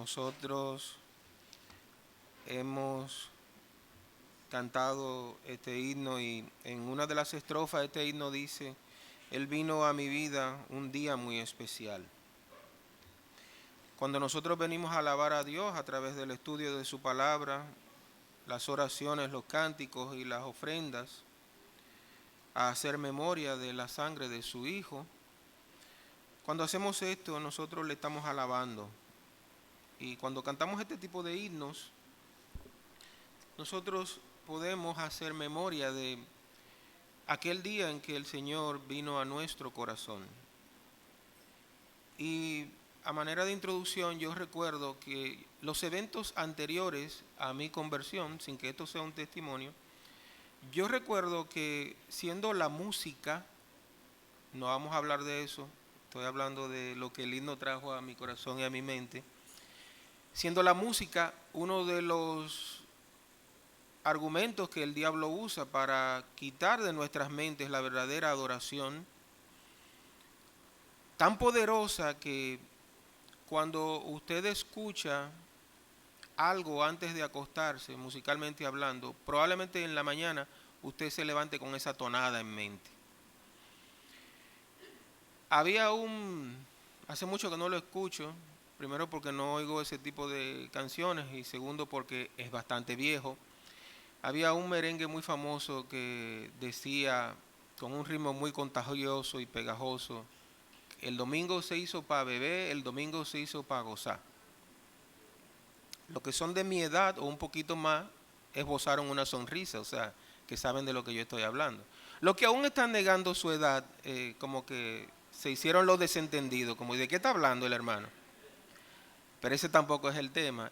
Nosotros hemos cantado este himno y en una de las estrofas de este himno dice: Él vino a mi vida un día muy especial. Cuando nosotros venimos a alabar a Dios a través del estudio de su palabra, las oraciones, los cánticos y las ofrendas, a hacer memoria de la sangre de su Hijo, cuando hacemos esto nosotros le estamos alabando. Y cuando cantamos este tipo de himnos, nosotros podemos hacer memoria de aquel día en que el Señor vino a nuestro corazón. Y a manera de introducción, yo recuerdo que los eventos anteriores a mi conversión, sin que esto sea un testimonio, yo recuerdo que siendo la música, no vamos a hablar de eso, estoy hablando de lo que el himno trajo a mi corazón y a mi mente, siendo la música uno de los argumentos que el diablo usa para quitar de nuestras mentes la verdadera adoración, tan poderosa que cuando usted escucha algo antes de acostarse, musicalmente hablando, probablemente en la mañana usted se levante con esa tonada en mente. Hace mucho que no lo escucho, primero porque no oigo ese tipo de canciones y segundo porque es bastante viejo. Había un merengue muy famoso que decía, con un ritmo muy contagioso y pegajoso: el domingo se hizo para beber, el domingo se hizo para gozar. Los que son de mi edad o un poquito más esbozaron una sonrisa, o sea, que saben de lo que yo estoy hablando. Los que aún están negando su edad, como que se hicieron los desentendidos, como ¿de qué está hablando el hermano? Pero ese tampoco es el tema.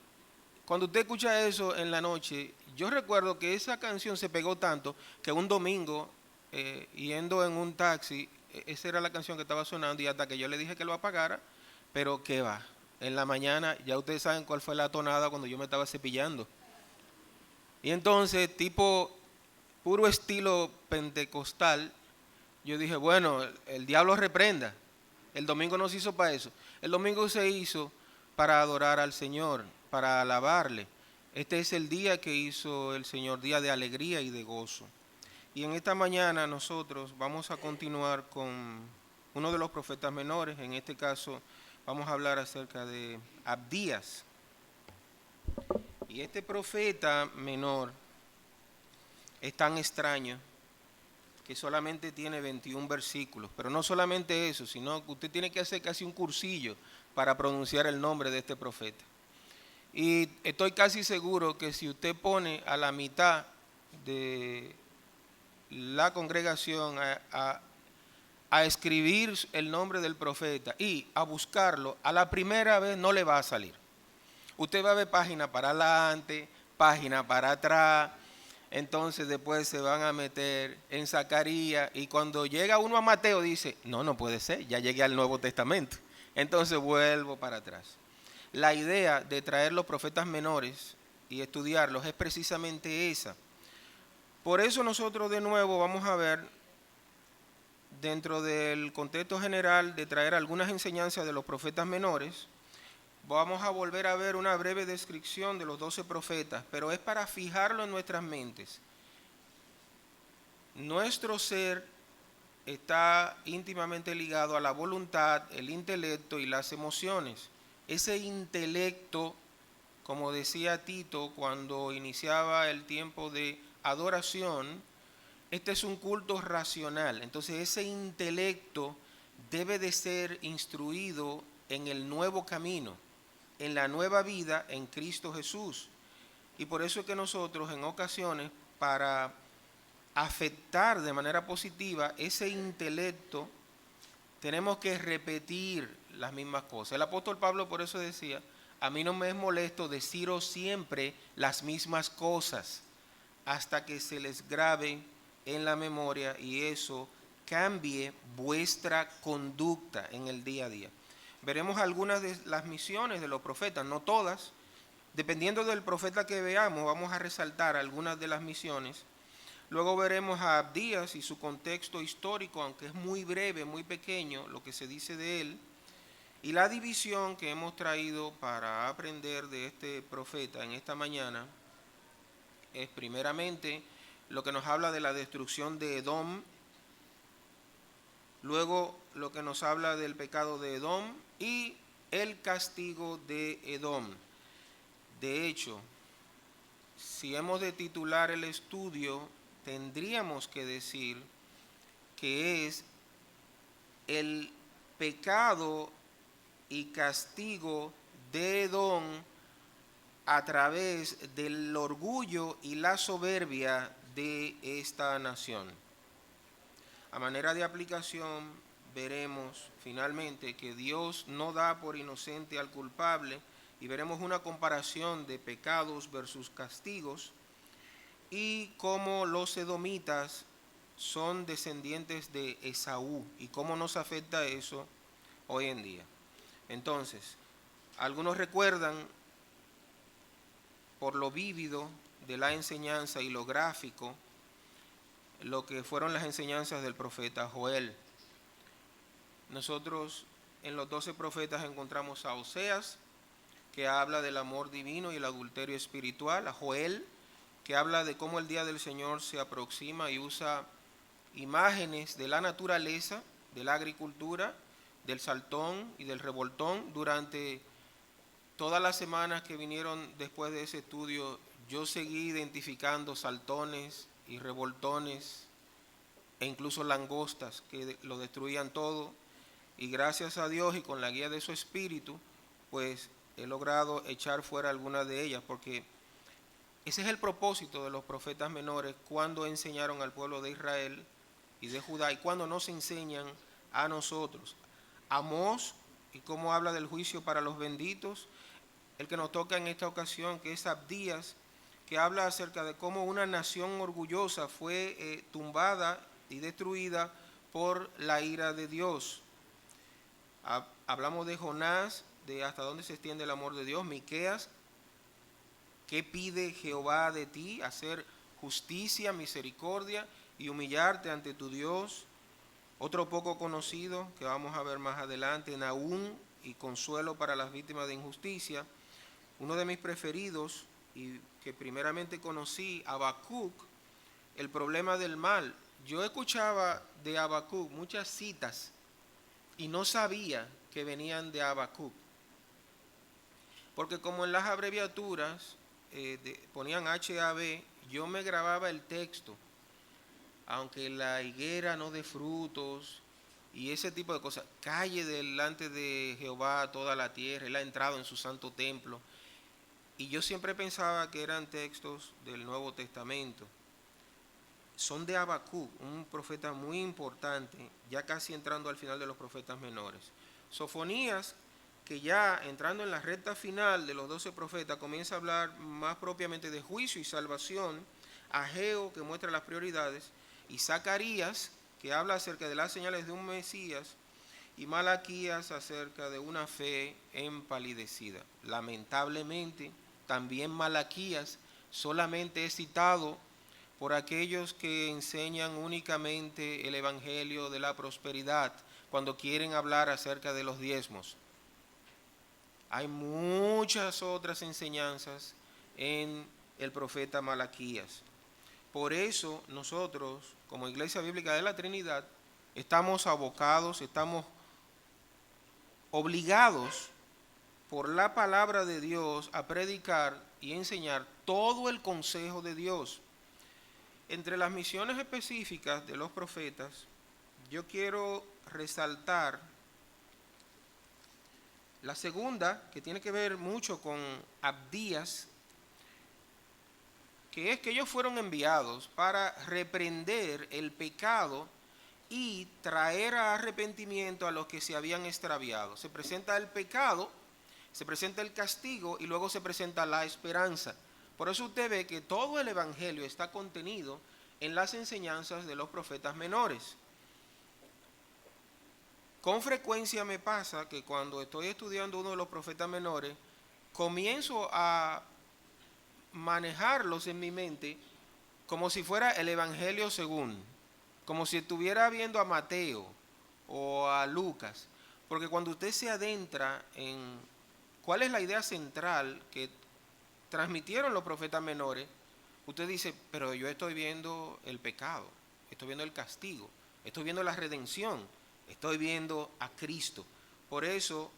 Cuando usted escucha eso en la noche, yo recuerdo que esa canción se pegó tanto que un domingo, yendo en un taxi, esa era la canción que estaba sonando y hasta que yo le dije que lo apagara, pero qué va. En la mañana, ya ustedes saben cuál fue la tonada cuando yo me estaba cepillando. Y entonces, tipo puro estilo pentecostal, yo dije, bueno, el diablo reprenda. El domingo no se hizo para eso. El domingo se hizo para adorar al Señor, para alabarle. Este es el día que hizo el Señor, día de alegría y de gozo. Y en esta mañana nosotros vamos a continuar con uno de los profetas menores. En este caso vamos a hablar acerca de Abdías. Y este profeta menor es tan extraño que solamente tiene 21 versículos. Pero no solamente eso, sino que usted tiene que hacer casi un cursillo para pronunciar el nombre de este profeta. Y estoy casi seguro que si usted pone a la mitad de la congregación a escribir el nombre del profeta y a buscarlo, a la primera vez no le va a salir. Usted va a ver página para adelante, página para atrás. Entonces después se van a meter en Zacarías y cuando llega uno a Mateo dice, no puede ser, ya llegué al Nuevo Testamento. Entonces vuelvo para atrás. La idea de traer los profetas menores y estudiarlos es precisamente esa. Por eso nosotros de nuevo vamos a ver, dentro del contexto general de traer algunas enseñanzas de los profetas menores, vamos a volver a ver una breve descripción de los 12 profetas, pero es para fijarlo en nuestras mentes. Nuestro ser está íntimamente ligado a la voluntad, el intelecto y las emociones. Ese intelecto, como decía Tito cuando iniciaba el tiempo de adoración, este es un culto racional. Entonces ese intelecto debe de ser instruido en el nuevo camino, en la nueva vida en Cristo Jesús. Y por eso es que nosotros en ocasiones, para afectar de manera positiva ese intelecto, tenemos que repetir las mismas cosas. El apóstol Pablo por eso decía, a mí no me es molesto deciros siempre las mismas cosas hasta que se les grabe en la memoria y eso cambie vuestra conducta en el día a día. Veremos algunas de las misiones de los profetas, no todas. Dependiendo del profeta que veamos, vamos a resaltar algunas de las misiones. Luego veremos a Abdías y su contexto histórico, aunque es muy breve, muy pequeño lo que se dice de él. Y la división que hemos traído para aprender de este profeta en esta mañana es primeramente lo que nos habla de la destrucción de Edom, luego lo que nos habla del pecado de Edom y el castigo de Edom. De hecho, si hemos de titular el estudio, tendríamos que decir que es el pecado y castigo de Edom a través del orgullo y la soberbia de esta nación. A manera de aplicación, veremos finalmente que Dios no da por inocente al culpable y veremos una comparación de pecados versus castigos y cómo los edomitas son descendientes de Esaú y cómo nos afecta eso hoy en día. Entonces, algunos recuerdan por lo vívido de la enseñanza y lo gráfico lo que fueron las enseñanzas del profeta Joel. Nosotros en los 12 profetas encontramos a Oseas, que habla del amor divino y el adulterio espiritual, a Joel, que habla de cómo el día del Señor se aproxima y usa imágenes de la naturaleza, de la agricultura, del saltón y del revoltón. Durante todas las semanas que vinieron después de ese estudio, yo seguí identificando saltones y revoltones e incluso langostas que lo destruían todo, y gracias a Dios y con la guía de su espíritu, pues he logrado echar fuera algunas de ellas, porque ese es el propósito de los profetas menores cuando enseñaron al pueblo de Israel y de Judá y cuando nos enseñan a nosotros. Amós, y cómo habla del juicio para los benditos, el que nos toca en esta ocasión, que es Abdías, que habla acerca de cómo una nación orgullosa fue tumbada y destruida por la ira de Dios. Hablamos de Jonás, de hasta dónde se extiende el amor de Dios. Miqueas, ¿qué pide Jehová de ti? Hacer justicia, misericordia y humillarte ante tu Dios. Otro poco conocido, que vamos a ver más adelante, Nahum, y consuelo para las víctimas de injusticia. Uno de mis preferidos, y que primeramente conocí, Habacuc, el problema del mal. Yo escuchaba de Habacuc muchas citas y no sabía que venían de Habacuc, porque como en las abreviaturas ponían HAB, yo me grababa el texto, aunque la higuera no dé frutos y ese tipo de cosas. Calle delante de Jehová toda la tierra, él ha entrado en su santo templo. Y yo siempre pensaba que eran textos del Nuevo Testamento. Son de Habacuc, un profeta muy importante, ya casi entrando al final de los profetas menores. Sofonías, que ya entrando en la recta final de los 12 profetas, comienza a hablar más propiamente de juicio y salvación. Ageo, que muestra las prioridades, y Zacarías, que habla acerca de las señales de un Mesías, y Malaquías acerca de una fe empalidecida. Lamentablemente, también Malaquías solamente es citado por aquellos que enseñan únicamente el evangelio de la prosperidad cuando quieren hablar acerca de los diezmos. Hay muchas otras enseñanzas en el profeta Malaquías. Por eso nosotros, como Iglesia Bíblica de la Trinidad, estamos abocados, estamos obligados por la palabra de Dios a predicar y enseñar todo el consejo de Dios. Entre las misiones específicas de los profetas, yo quiero resaltar la segunda, que tiene que ver mucho con Abdías, que es que ellos fueron enviados para reprender el pecado y traer a arrepentimiento a los que se habían extraviado. Se presenta el pecado, se presenta el castigo y luego se presenta la esperanza. Por eso usted ve que todo el evangelio está contenido en las enseñanzas de los profetas menores. Con frecuencia me pasa que cuando estoy estudiando uno de los profetas menores, comienzo a manejarlos en mi mente como si fuera el evangelio según, como si estuviera viendo a Mateo o a Lucas, Porque cuando usted se adentra en cuál es la idea central que transmitieron los profetas menores, usted dice, pero yo estoy viendo el pecado, estoy viendo el castigo, estoy viendo la redención, estoy viendo a Cristo. Por eso,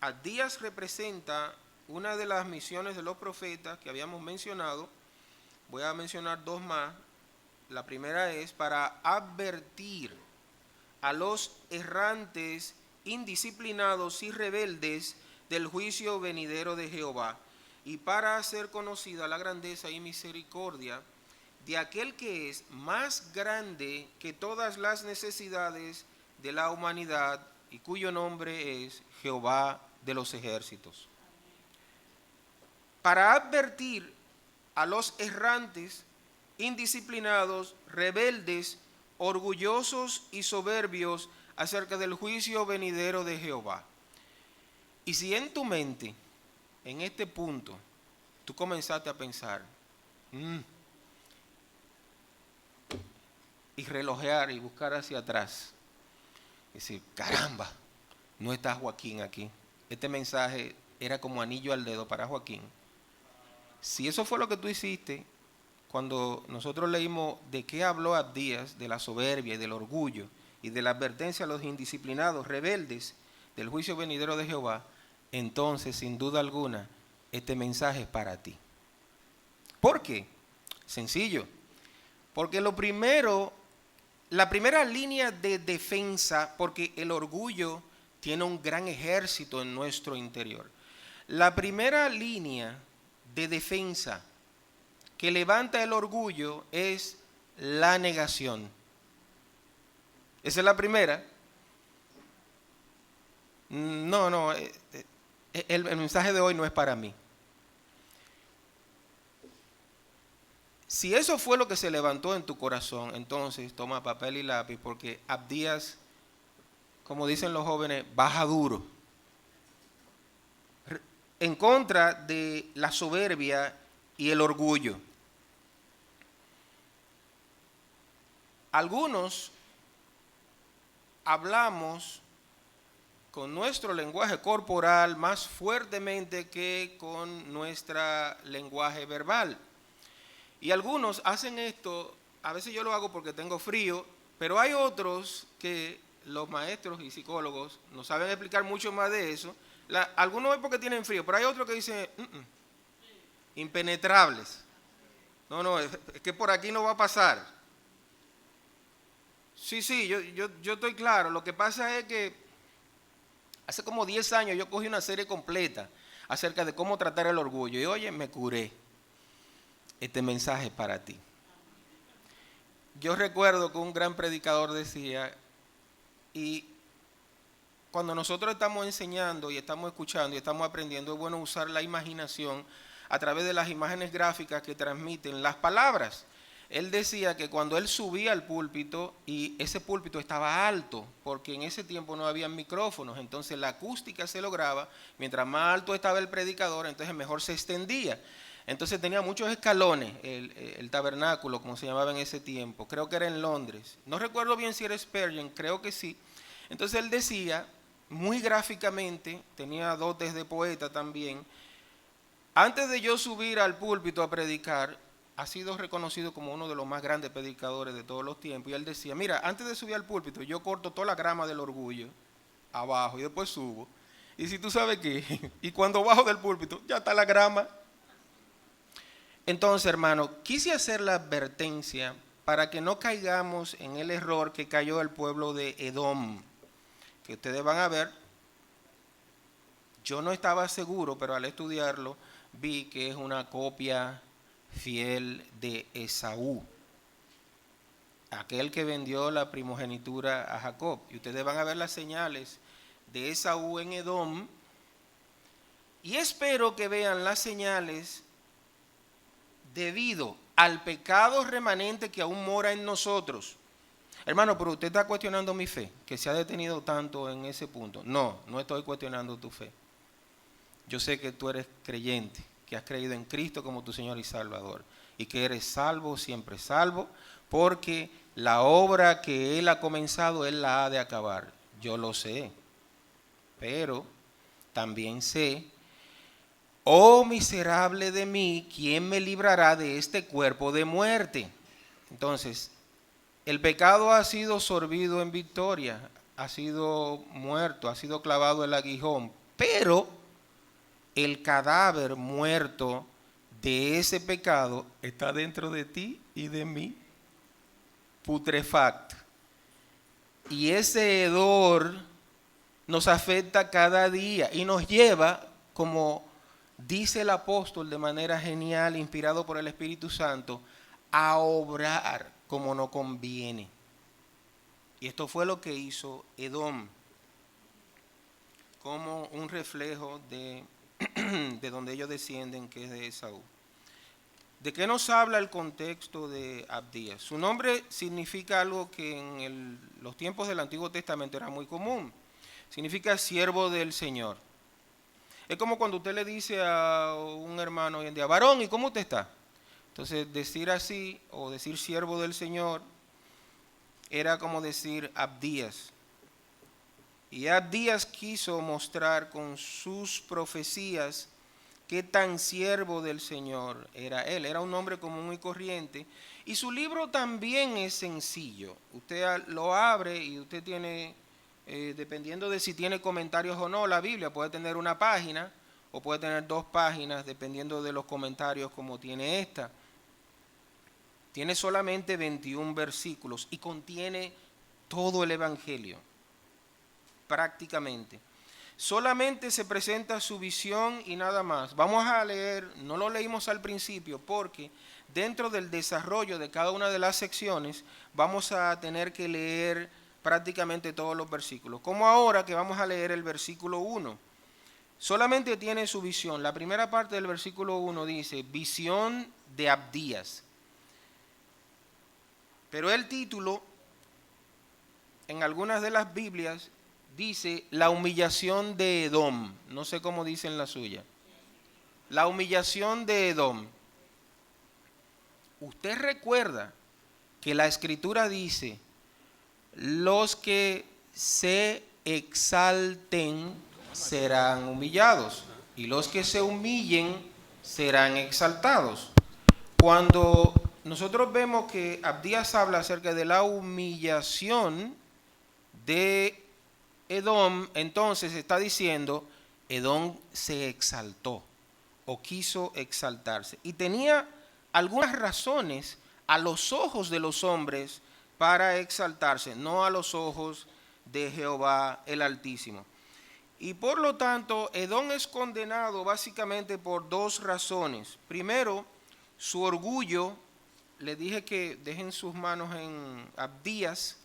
Abdías representa una de las misiones de los profetas que habíamos mencionado. Voy a mencionar dos más. La primera es para advertir a los errantes, indisciplinados y rebeldes del juicio venidero de Jehová, y para hacer conocida la grandeza y misericordia de aquel que es más grande que todas las necesidades de la humanidad y cuyo nombre es Jehová de los ejércitos. Para advertir a los errantes, indisciplinados, rebeldes, orgullosos y soberbios acerca del juicio venidero de Jehová. Y si en tu mente, en este punto, tú comenzaste a pensar y relojear y buscar hacia atrás, y decir, caramba, no está Joaquín aquí. Este mensaje era como anillo al dedo para Joaquín. Si eso fue lo que tú hiciste, cuando nosotros leímos de qué habló Abdías, de la soberbia y del orgullo y de la advertencia a los indisciplinados, rebeldes, del juicio venidero de Jehová, entonces, sin duda alguna, este mensaje es para ti. ¿Por qué? Sencillo. Porque la primera línea de defensa, porque el orgullo tiene un gran ejército en nuestro interior. La primera línea de defensa que levanta el orgullo es la negación. Esa es la primera. No, el mensaje de hoy no es para mí. Si eso fue lo que se levantó en tu corazón, entonces toma papel y lápiz, porque Abdías, como dicen los jóvenes, baja duro en contra de la soberbia y el orgullo. Algunos hablamos con nuestro lenguaje corporal más fuertemente que con nuestro lenguaje verbal. Y algunos hacen esto, a veces yo lo hago porque tengo frío, pero hay otros que los maestros y psicólogos nos saben explicar mucho más de eso. Algunos es porque tienen frío, pero hay otros que dicen, impenetrables. No, es que por aquí no va a pasar. Sí, yo estoy claro. Lo que pasa es que hace como 10 años yo cogí una serie completa acerca de cómo tratar el orgullo. Y oye, me curé. Este mensaje es para ti. Yo recuerdo que un gran predicador decía, y cuando nosotros estamos enseñando y estamos escuchando y estamos aprendiendo, es bueno usar la imaginación a través de las imágenes gráficas que transmiten las palabras. Él decía que cuando él subía al púlpito, y ese púlpito estaba alto, porque en ese tiempo no había micrófonos, entonces la acústica se lograba, mientras más alto estaba el predicador, entonces mejor se extendía. Entonces tenía muchos escalones, el tabernáculo, como se llamaba en ese tiempo, creo que era en Londres. No recuerdo bien si era Spurgeon, creo que sí. Entonces él decía, muy gráficamente, tenía dotes de poeta también, antes de yo subir al púlpito a predicar, ha sido reconocido como uno de los más grandes predicadores de todos los tiempos. Y él decía, mira, antes de subir al púlpito, yo corto toda la grama del orgullo abajo y después subo. Y si tú sabes qué, y cuando bajo del púlpito, ya está la grama. Entonces, hermano, quise hacer la advertencia para que no caigamos en el error que cayó el pueblo de Edom, que ustedes van a ver. Yo no estaba seguro, pero al estudiarlo vi que es una copia fiel de Esaú, aquel que vendió la primogenitura a Jacob. Y ustedes van a ver las señales de Esaú en Edom, y espero que vean las señales debido al pecado remanente que aún mora en nosotros. Hermano, pero usted está cuestionando mi fe, que se ha detenido tanto en ese punto. No estoy cuestionando tu fe. Yo sé que tú eres creyente, que has creído en Cristo como tu Señor y Salvador, y que eres salvo, siempre salvo, porque la obra que Él ha comenzado, Él la ha de acabar. Yo lo sé. Pero también sé, oh miserable de mí, ¿quién me librará de este cuerpo de muerte? Entonces, el pecado ha sido sorbido en victoria, ha sido muerto, ha sido clavado el aguijón, pero el cadáver muerto de ese pecado está dentro de ti y de mí, putrefacto. Y ese hedor nos afecta cada día y nos lleva, como dice el apóstol de manera genial, inspirado por el Espíritu Santo, a obrar como no conviene. Y esto fue lo que hizo Edom, como un reflejo de donde ellos descienden, que es de Esaú. ¿De qué nos habla el contexto de Abdías? Su nombre significa algo que en los tiempos del Antiguo Testamento era muy común. Significa siervo del Señor. Es como cuando usted le dice a un hermano hoy en día, varón, ¿y cómo usted está? Entonces, decir así, o decir siervo del Señor, era como decir Abdías. Y Abdías quiso mostrar con sus profecías qué tan siervo del Señor era él. Era un hombre común y corriente. Y su libro también es sencillo. Usted lo abre y usted tiene, dependiendo de si tiene comentarios o no, la Biblia puede tener una página o puede tener 2 páginas, dependiendo de los comentarios como tiene esta. Tiene solamente 21 versículos y contiene todo el Evangelio, prácticamente. Solamente se presenta su visión y nada más. Vamos a leer, no lo leímos al principio porque dentro del desarrollo de cada una de las secciones vamos a tener que leer prácticamente todos los versículos. Como ahora que vamos a leer el versículo 1. Solamente tiene su visión. La primera parte del versículo 1 dice, visión de Abdías. Pero el título, en algunas de las Biblias, dice la humillación de Edom. No sé cómo dice en la suya. La humillación de Edom. Usted recuerda que la Escritura dice, los que se exalten serán humillados y los que se humillen serán exaltados. Cuando nosotros vemos que Abdías habla acerca de la humillación de Edom, entonces está diciendo, Edom se exaltó o quiso exaltarse. Y tenía algunas razones a los ojos de los hombres para exaltarse, no a los ojos de Jehová el Altísimo. Y por lo tanto, Edom es condenado básicamente por 2 razones. Primero, su orgullo. Le dije que dejen sus manos en Abdías.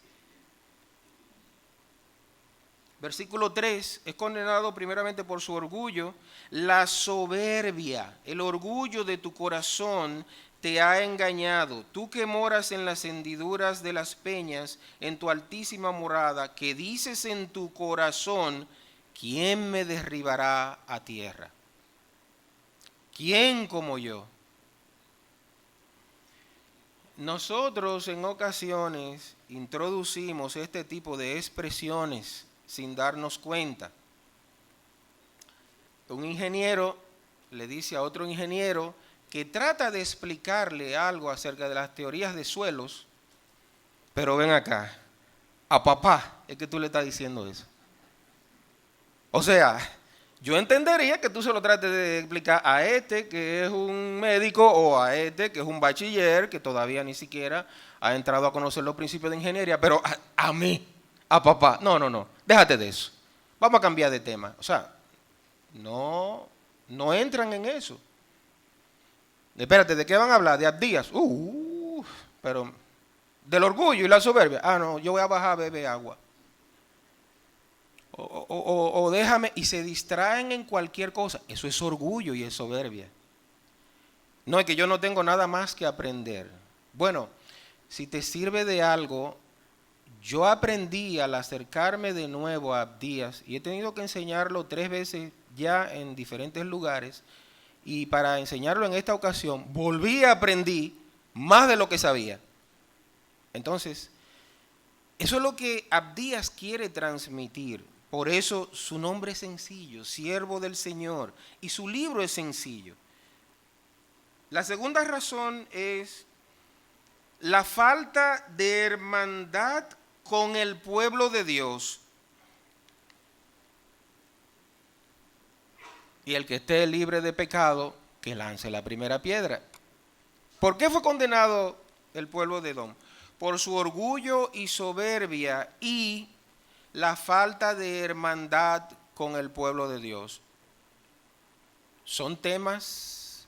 Versículo 3, es condenado primeramente por su orgullo. La soberbia, el orgullo de tu corazón te ha engañado. Tú que moras en las hendiduras de las peñas, en tu altísima morada, que dices en tu corazón, ¿quién me derribará a tierra? ¿Quién como yo? Nosotros en ocasiones introducimos este tipo de expresiones sin darnos cuenta. Un ingeniero le dice a otro ingeniero que trata de explicarle algo acerca de las teorías de suelos, pero ven acá, a papá es que tú le estás diciendo eso. O sea, yo entendería que tú se lo trates de explicar a este que es un médico o a este que es un bachiller que todavía ni siquiera ha entrado a conocer los principios de ingeniería, pero a mí, a papá, no, déjate de eso. Vamos a cambiar de tema. O sea, no entran en eso. Espérate, ¿de qué van a hablar? De Abdías. Pero del orgullo y la soberbia. No, yo voy a bajar a beber agua. O déjame, y se distraen en cualquier cosa. Eso es orgullo y es soberbia. No, es que yo no tengo nada más que aprender. Bueno, si te sirve de algo, yo aprendí al acercarme de nuevo a Abdías y he tenido que enseñarlo 3 veces ya en diferentes lugares, y para enseñarlo en esta ocasión volví a aprendí más de lo que sabía. Entonces, eso es lo que Abdías quiere transmitir. Por eso su nombre es sencillo, siervo del Señor, y su libro es sencillo. La segunda razón es la falta de hermandad con el pueblo de Dios. Y el que esté libre de pecado, que lance la primera piedra. ¿Por qué fue condenado el pueblo de Edom? Por su orgullo y soberbia y la falta de hermandad con el pueblo de Dios. ¿Son temas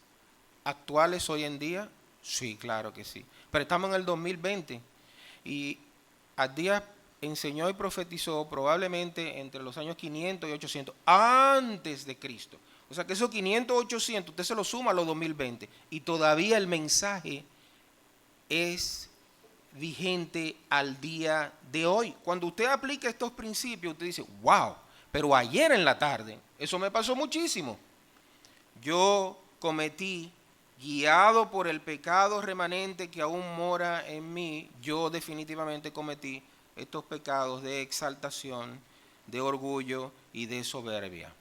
actuales hoy en día? Sí, claro que sí. Pero estamos en el 2020 y Abdías enseñó y profetizó probablemente entre los años 500 y 800 antes de Cristo. O sea que esos 500, 800, usted se lo suma a los 2020 y todavía el mensaje es vigente al día de hoy. Cuando usted aplica estos principios, usted dice, wow, pero ayer en la tarde, eso me pasó muchísimo. Yo cometí, guiado por el pecado remanente que aún mora en mí, yo definitivamente cometí estos pecados de exaltación, de orgullo y de soberbia.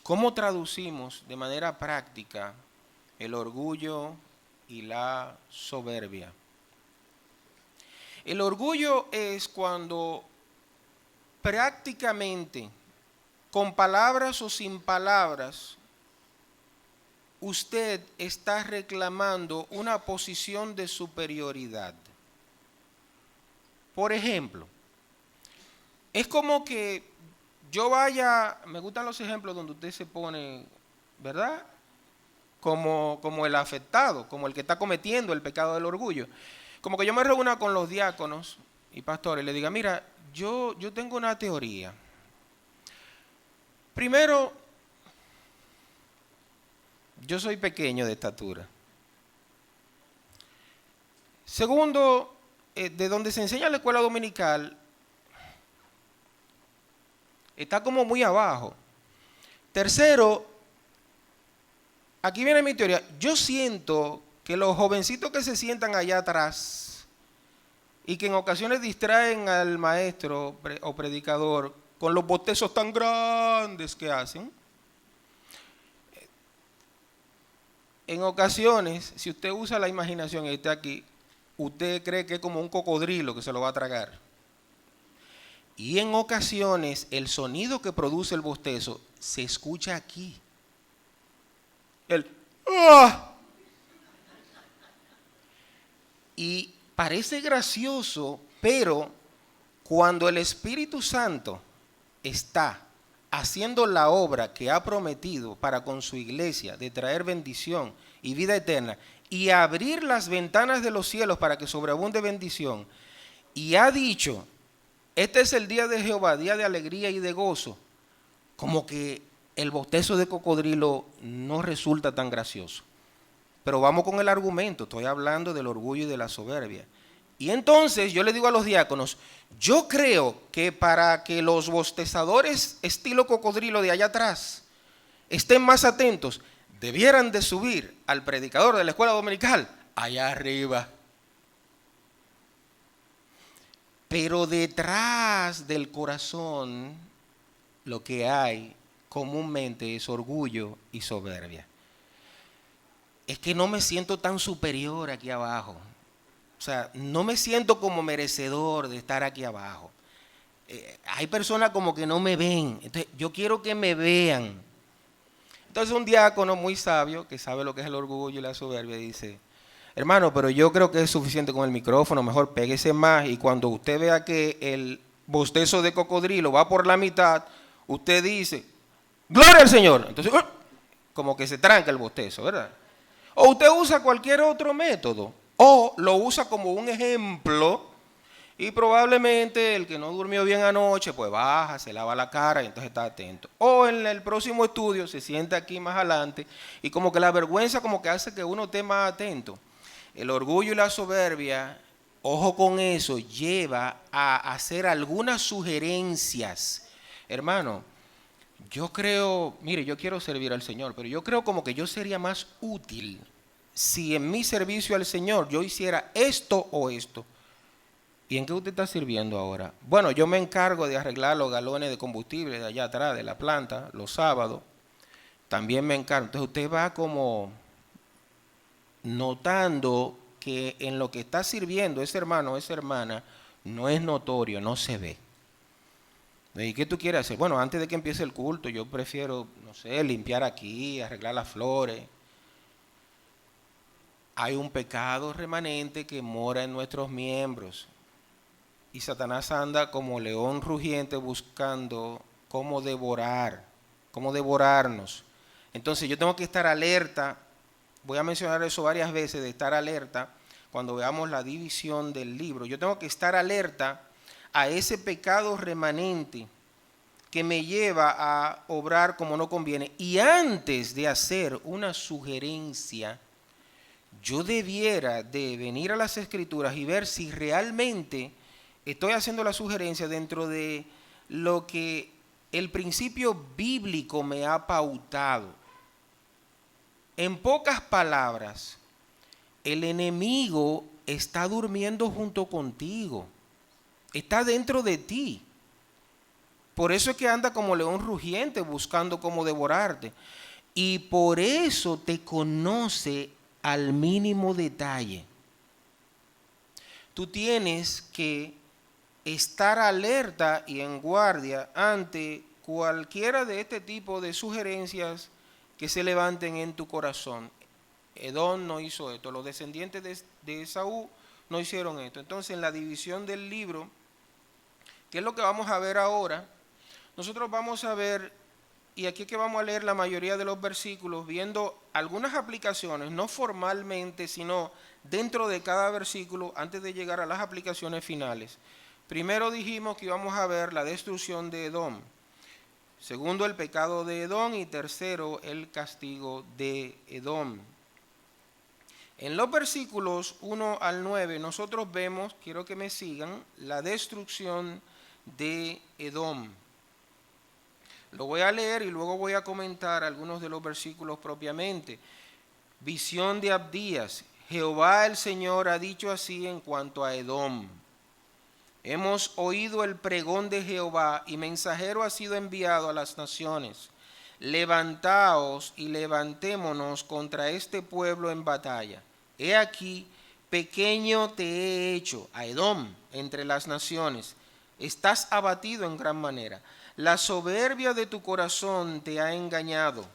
¿Cómo traducimos de manera práctica el orgullo y la soberbia? El orgullo es cuando prácticamente, con palabras o sin palabras, usted está reclamando una posición de superioridad. Por ejemplo, es como que yo vaya, me gustan los ejemplos donde usted se pone, ¿verdad? Como el afectado, como el que está cometiendo el pecado del orgullo. Como que yo me reúna con los diáconos y pastores y le diga, mira, yo tengo una teoría. Primero, yo soy pequeño de estatura. Segundo, de donde se enseña en la escuela dominical, está como muy abajo. Tercero, aquí viene mi teoría. Yo siento que los jovencitos que se sientan allá atrás y que en ocasiones distraen al maestro o predicador con los bostezos tan grandes que hacen, en ocasiones, si usted usa la imaginación y está aquí, usted cree que es como un cocodrilo que se lo va a tragar. Y en ocasiones el sonido que produce el bostezo se escucha aquí. El ¡ah! Y parece gracioso, pero cuando el Espíritu Santo está haciendo la obra que ha prometido para con su iglesia de traer bendición y vida eterna y abrir las ventanas de los cielos para que sobreabunde bendición, y ha dicho, este es el día de Jehová, día de alegría y de gozo, como que el bostezo de cocodrilo no resulta tan gracioso. Pero vamos con el argumento, estoy hablando del orgullo y de la soberbia. Y entonces yo le digo a los diáconos, yo creo que para que los bostezadores estilo cocodrilo de allá atrás estén más atentos, debieran de subir al predicador de la escuela dominical allá arriba. Pero detrás del corazón lo que hay comúnmente es orgullo y soberbia. Es que no me siento tan superior aquí abajo. O sea, no me siento como merecedor de estar aquí abajo. Hay personas como que no me ven. Entonces, yo quiero que me vean. Entonces, un diácono muy sabio, que sabe lo que es el orgullo y la soberbia, dice, hermano, pero yo creo que es suficiente con el micrófono, mejor péguese más, y cuando usted vea que el bostezo de cocodrilo va por la mitad, usted dice, ¡gloria al Señor! Entonces, como que se tranca el bostezo, ¿verdad? O usted usa cualquier otro método, o lo usa como un ejemplo, y probablemente el que no durmió bien anoche, pues baja, se lava la cara y entonces está atento. O en el próximo estudio se sienta aquí más adelante y como que la vergüenza como que hace que uno esté más atento. El orgullo y la soberbia, ojo con eso, lleva a hacer algunas sugerencias. Hermano, yo creo, mire, yo quiero servir al Señor, pero yo creo como que yo sería más útil si en mi servicio al Señor yo hiciera esto o esto. ¿Y en qué usted está sirviendo ahora? Bueno, yo me encargo de arreglar los galones de combustible de allá atrás de la planta los sábados. También me encargo. Entonces usted va como notando que en lo que está sirviendo ese hermano o esa hermana no es notorio, no se ve. ¿Y qué tú quieres hacer? Bueno, antes de que empiece el culto, yo prefiero, no sé, limpiar aquí, arreglar las flores. Hay un pecado remanente que mora en nuestros miembros. Y Satanás anda como león rugiente buscando cómo devorar, cómo devorarnos. Entonces yo tengo que estar alerta. Voy a mencionar eso varias veces, de estar alerta cuando veamos la división del libro. Yo tengo que estar alerta a ese pecado remanente que me lleva a obrar como no conviene. Y antes de hacer una sugerencia, yo debiera de venir a las Escrituras y ver si realmente estoy haciendo la sugerencia dentro de lo que el principio bíblico me ha pautado. En pocas palabras, el enemigo está durmiendo junto contigo, está dentro de ti. Por eso es que anda como león rugiente buscando cómo devorarte. Y por eso te conoce al mínimo detalle. Tú tienes que estar alerta y en guardia ante cualquiera de este tipo de sugerencias que se levanten en tu corazón. Edom no hizo esto, los descendientes de Esaú no hicieron esto. Entonces, en la división del libro, ¿qué es lo que vamos a ver ahora? Nosotros vamos a ver, y aquí es que vamos a leer la mayoría de los versículos, viendo algunas aplicaciones, no formalmente, sino dentro de cada versículo, antes de llegar a las aplicaciones finales. Primero dijimos que íbamos a ver la destrucción de Edom. Segundo, el pecado de Edom. Y tercero, el castigo de Edom. En los versículos 1 al 9, nosotros vemos, quiero que me sigan, la destrucción de Edom. Lo voy a leer y luego voy a comentar algunos de los versículos propiamente. Visión de Abdías. Jehová el Señor ha dicho así en cuanto a Edom. Hemos oído el pregón de Jehová y mensajero ha sido enviado a las naciones. Levantaos y levantémonos contra este pueblo en batalla. He aquí, pequeño te he hecho, a Edom, entre las naciones. Estás abatido en gran manera. La soberbia de tu corazón te ha engañado.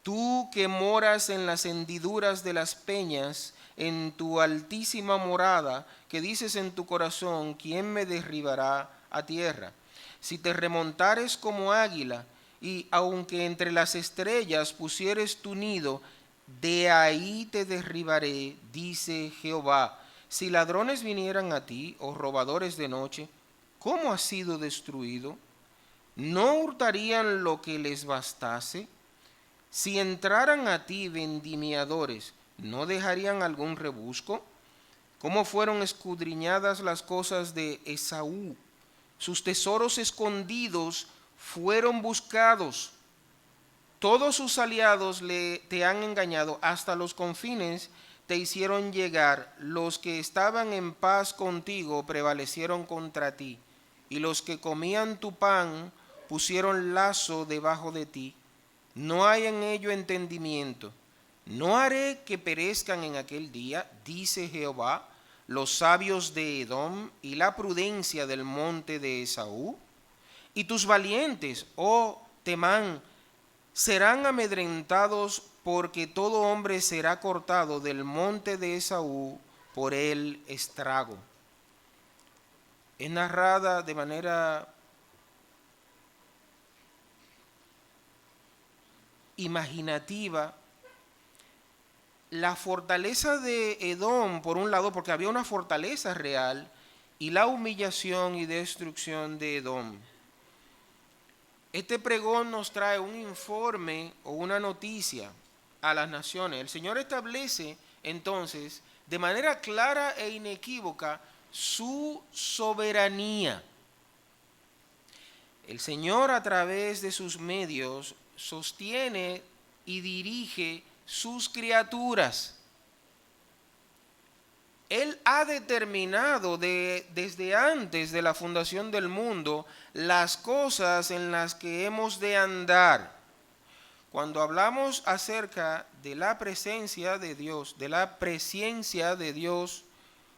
Tú que moras en las hendiduras de las peñas, en tu altísima morada, que dices en tu corazón, ¿quién me derribará a tierra? Si te remontares como águila, y aunque entre las estrellas pusieres tu nido, de ahí te derribaré, dice Jehová. Si ladrones vinieran a ti, o robadores de noche, ¿cómo has sido destruido? ¿No hurtarían lo que les bastase? Si entraran a ti vendimiadores, ¿no dejarían algún rebusco? ¿Cómo fueron escudriñadas las cosas de Esaú? Sus tesoros escondidos fueron buscados. Todos sus aliados te han engañado, hasta los confines te hicieron llegar. Los que estaban en paz contigo prevalecieron contra ti, y los que comían tu pan pusieron lazo debajo de ti. No hay en ello entendimiento. No haré que perezcan en aquel día, dice Jehová, los sabios de Edom y la prudencia del monte de Esaú. Y tus valientes, oh Temán, serán amedrentados, porque todo hombre será cortado del monte de Esaú por el estrago. Es narrada de manera imaginativa la fortaleza de Edom, por un lado, porque había una fortaleza real, y la humillación y destrucción de Edom. Este pregón nos trae un informe o una noticia a las naciones. El Señor establece entonces de manera clara e inequívoca su soberanía. El Señor, a través de sus medios, sostiene y dirige sus criaturas. Él ha determinado desde antes de la fundación del mundo las cosas en las que hemos de andar. Cuando hablamos acerca de la presencia de Dios, de la presciencia de Dios,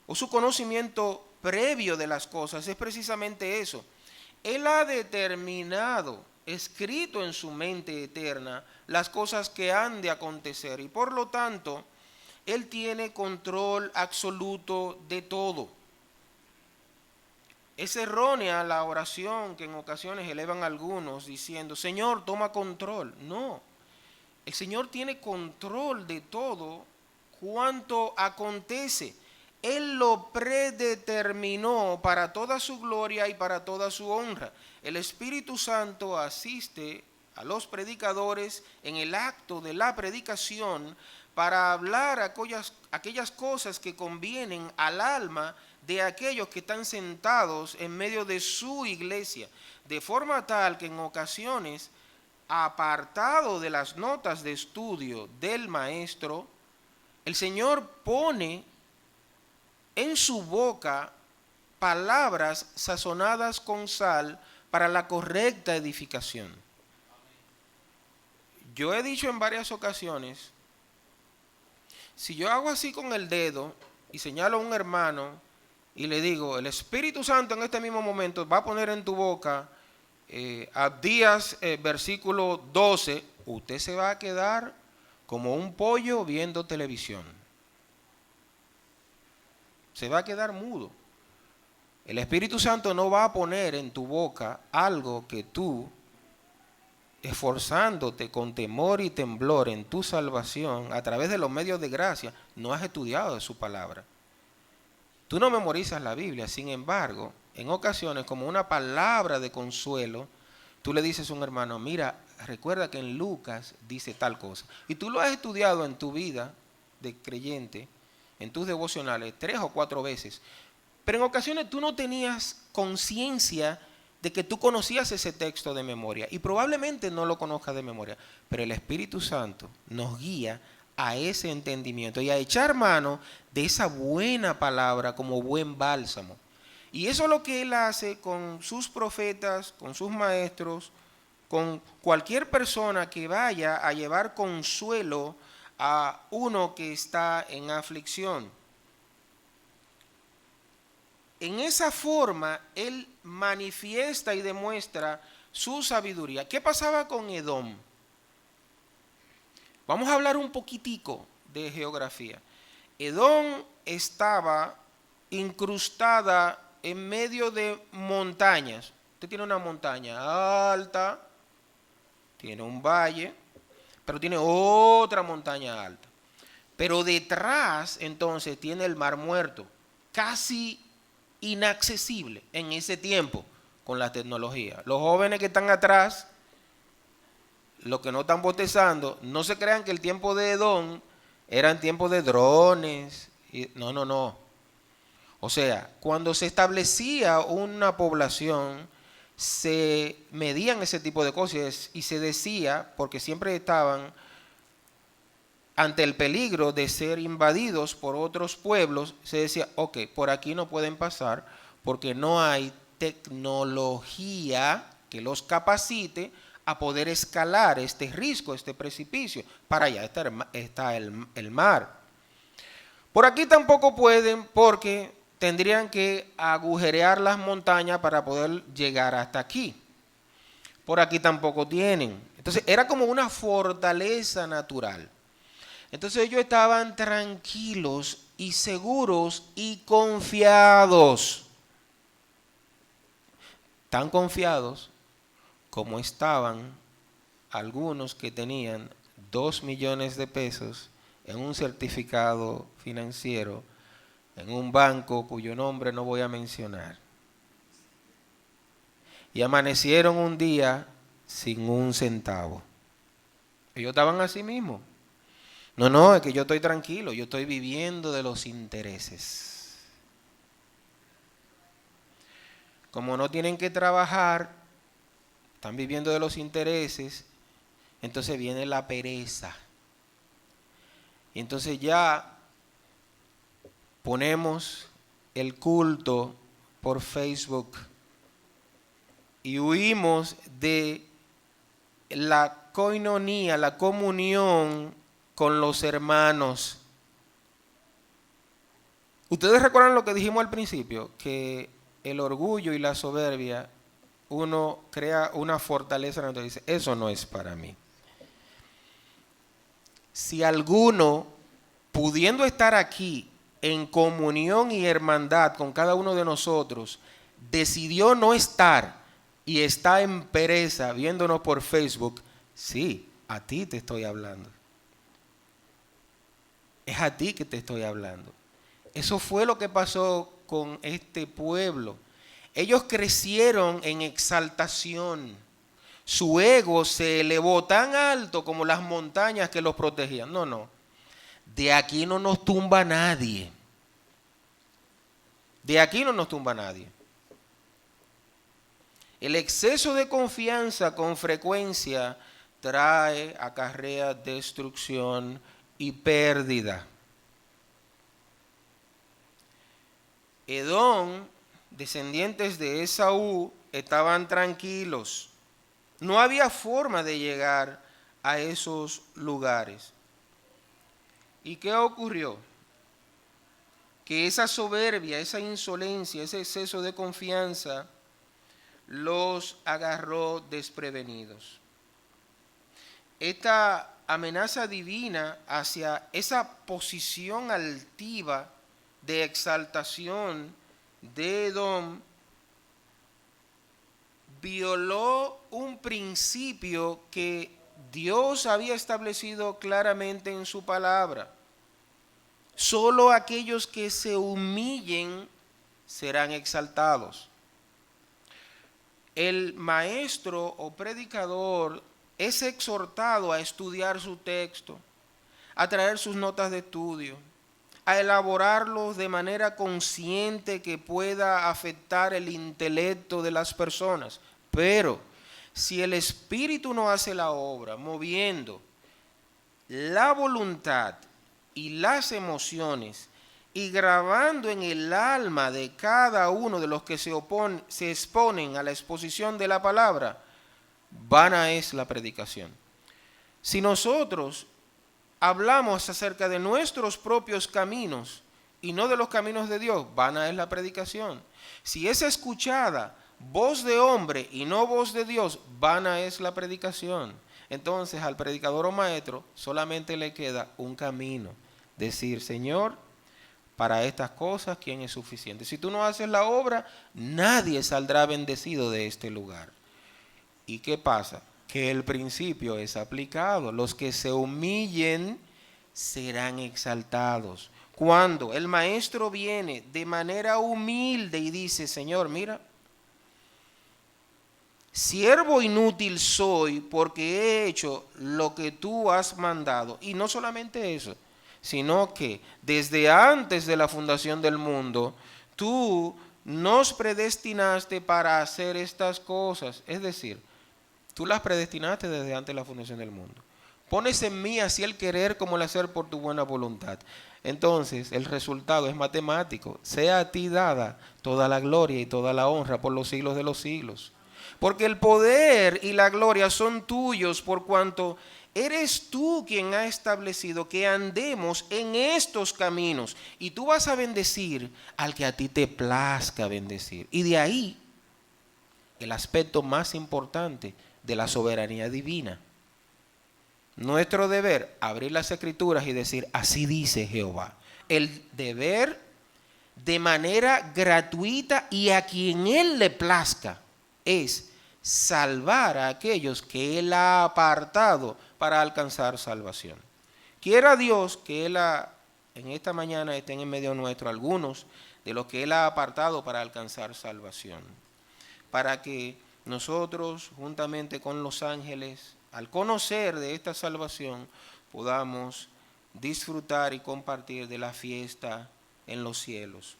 o su conocimiento previo de las cosas, es precisamente eso. Él ha determinado, escrito en su mente eterna, las cosas que han de acontecer y por lo tanto, Él tiene control absoluto de todo. Es errónea la oración que en ocasiones elevan algunos diciendo, Señor, toma control. No, el Señor tiene control de todo cuanto acontece. Él lo predeterminó para toda su gloria y para toda su honra. El Espíritu Santo asiste a los predicadores en el acto de la predicación para hablar aquellas cosas que convienen al alma de aquellos que están sentados en medio de su iglesia, de forma tal que en ocasiones, apartado de las notas de estudio del maestro, el Señor pone en su boca palabras sazonadas con sal para la correcta edificación. Yo he dicho en varias ocasiones, si yo hago así con el dedo y señalo a un hermano y le digo, el Espíritu Santo en este mismo momento va a poner en tu boca Abdías versículo 12, usted se va a quedar como un pollo viendo televisión. Se va a quedar mudo. El Espíritu Santo no va a poner en tu boca algo que tú, esforzándote con temor y temblor en tu salvación a través de los medios de gracia, no has estudiado de su palabra. Tú no memorizas la Biblia, sin embargo, en ocasiones como una palabra de consuelo, tú le dices a un hermano, mira, recuerda que en Lucas dice tal cosa. Y tú lo has estudiado en tu vida de creyente, en tus devocionales, 3 o 4 veces. Pero en ocasiones tú no tenías conciencia de que tú conocías ese texto de memoria. Y probablemente no lo conozcas de memoria. Pero el Espíritu Santo nos guía a ese entendimiento y a echar mano de esa buena palabra como buen bálsamo. Y eso es lo que Él hace con sus profetas, con sus maestros, con cualquier persona que vaya a llevar consuelo a uno que está en aflicción. En esa forma, Él manifiesta y demuestra su sabiduría. ¿Qué pasaba con Edom? Vamos a hablar un poquitico de geografía. Edom estaba incrustada en medio de montañas. Usted tiene una montaña alta, tiene un valle, pero tiene otra montaña alta. Pero detrás, entonces, tiene el Mar Muerto, casi inaccesible en ese tiempo con la tecnología. Los jóvenes que están atrás, los que no están bostezando, no se crean que el tiempo de Edom eran tiempos de drones. No. O sea, cuando se establecía una población, se medían ese tipo de cosas y se decía, porque siempre estaban ante el peligro de ser invadidos por otros pueblos, se decía, ok, por aquí no pueden pasar porque no hay tecnología que los capacite a poder escalar este risco, este precipicio. Para allá está el mar. Por aquí tampoco pueden porque tendrían que agujerear las montañas para poder llegar hasta aquí. Por aquí tampoco tienen. Entonces era como una fortaleza natural. Entonces ellos estaban tranquilos y seguros y confiados. Tan confiados como estaban algunos que tenían 2 millones de pesos en un certificado financiero en un banco cuyo nombre no voy a mencionar. Y amanecieron un día sin un centavo. Ellos estaban así mismo. No, es que yo estoy tranquilo, yo estoy viviendo de los intereses. Como no tienen que trabajar, están viviendo de los intereses, entonces viene la pereza. Y entonces ya ponemos el culto por Facebook y huimos de la coinonía, la comunión con los hermanos. Ustedes recuerdan lo que dijimos al principio, que el orgullo y la soberbia, uno crea una fortaleza donde dice, eso no es para mí. Si alguno, pudiendo estar aquí en comunión y hermandad con cada uno de nosotros, decidió no estar y está en pereza viéndonos por Facebook, sí, a ti te estoy hablando. Es a ti que te estoy hablando. Eso fue lo que pasó con este pueblo. Ellos crecieron en exaltación. Su ego se elevó tan alto como las montañas que los protegían. No, no. De aquí no nos tumba nadie. De aquí no nos tumba nadie. El exceso de confianza con frecuencia acarrea destrucción y pérdida. Edom, descendientes de Esaú, estaban tranquilos. No había forma de llegar a esos lugares. ¿Y qué ocurrió? Que esa soberbia, esa insolencia, ese exceso de confianza los agarró desprevenidos. Esta amenaza divina hacia esa posición altiva de exaltación de Edom violó un principio que Dios había establecido claramente en su palabra. Solo aquellos que se humillen serán exaltados. El maestro o predicador es exhortado a estudiar su texto, a traer sus notas de estudio, a elaborarlos de manera consciente que pueda afectar el intelecto de las personas. Pero si el Espíritu no hace la obra, moviendo la voluntad y las emociones y grabando en el alma de cada uno de los que se exponen a la exposición de la palabra, vana es la predicación. Si nosotros hablamos acerca de nuestros propios caminos y no de los caminos de Dios, vana es la predicación. Si es escuchada voz de hombre y no voz de Dios, vana es la predicación. Entonces al predicador o maestro solamente le queda un camino, decir, Señor, para estas cosas, ¿quién es suficiente? Si tú no haces la obra, nadie saldrá bendecido de este lugar. ¿Y qué pasa? Que el principio es aplicado. Los que se humillen serán exaltados. Cuando el maestro viene de manera humilde y dice, Señor, mira, siervo inútil soy porque he hecho lo que tú has mandado. Y no solamente eso, sino que desde antes de la fundación del mundo, tú nos predestinaste para hacer estas cosas. Es decir, tú las predestinaste desde antes de la fundación del mundo. Pones en mí así el querer como el hacer por tu buena voluntad. Entonces, el resultado es matemático. Sea a ti dada toda la gloria y toda la honra por los siglos de los siglos. Porque el poder y la gloria son tuyos por cuanto eres tú quien ha establecido que andemos en estos caminos. Y tú vas a bendecir al que a ti te plazca bendecir. Y de ahí el aspecto más importante de la soberanía divina. Nuestro deber, abrir las escrituras y decir, así dice Jehová. El deber de manera gratuita y a quien Él le plazca es salvar a aquellos que Él ha apartado para alcanzar salvación. Quiera Dios que Él en esta mañana estén en medio nuestro algunos de los que Él ha apartado para alcanzar salvación. Para que nosotros, juntamente con los ángeles, al conocer de esta salvación, podamos disfrutar y compartir de la fiesta en los cielos.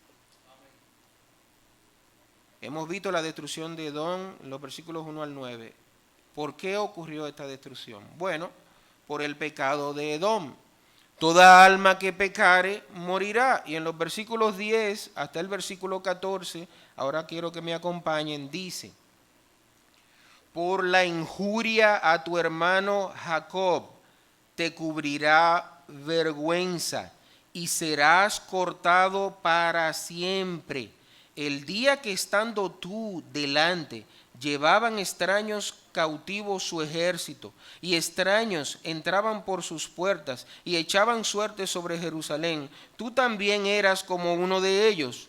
Hemos visto la destrucción de Edom en los versículos 1 al 9. ¿Por qué ocurrió esta destrucción? Bueno, por el pecado de Edom. Toda alma que pecare morirá. Y en los versículos 10 hasta el versículo 14, ahora quiero que me acompañen, dice: por la injuria a tu hermano Jacob te cubrirá vergüenza y serás cortado para siempre. El día que estando tú delante llevaban extraños cautivos su ejército, y extraños entraban por sus puertas y echaban suerte sobre Jerusalén, tú también eras como uno de ellos.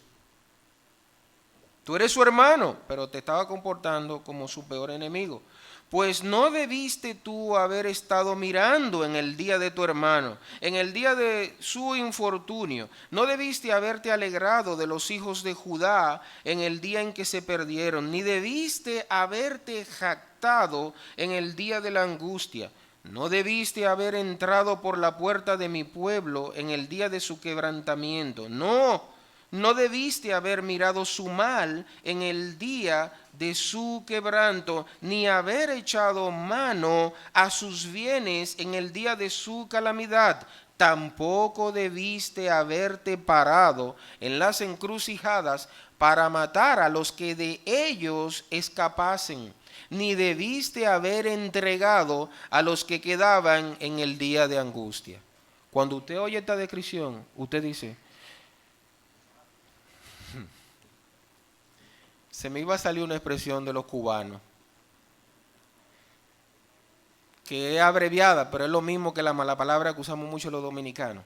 Tú eres su hermano, pero te estaba comportando como su peor enemigo. Pues no debiste tú haber estado mirando en el día de tu hermano, en el día de su infortunio. No debiste haberte alegrado de los hijos de Judá en el día en que se perdieron, ni debiste haberte jactado en el día de la angustia. No debiste haber entrado por la puerta de mi pueblo en el día de su quebrantamiento. No debiste haber mirado su mal en el día de su quebranto, ni haber echado mano a sus bienes en el día de su calamidad. Tampoco debiste haberte parado en las encrucijadas para matar a los que de ellos escapasen, ni debiste haber entregado a los que quedaban en el día de angustia. Cuando usted oye esta descripción, usted dice: se me iba a salir una expresión de los cubanos, que es abreviada, pero es lo mismo que la mala palabra que usamos mucho los dominicanos.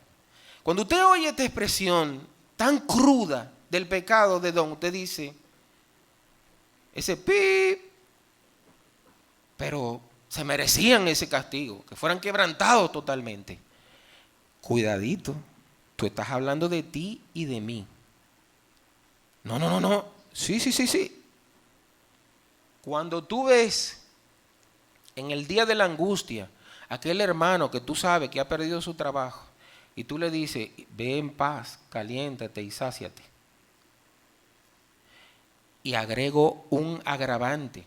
Cuando usted oye esta expresión tan cruda del pecado de Don, usted dice, ese pi, pero se merecían ese castigo, que fueran quebrantados totalmente. Cuidadito, tú estás hablando de ti y de mí. No. Sí. Cuando tú ves en el día de la angustia aquel hermano que tú sabes que ha perdido su trabajo y tú le dices: ve en paz, caliéntate y sáciate. Y agrego un agravante.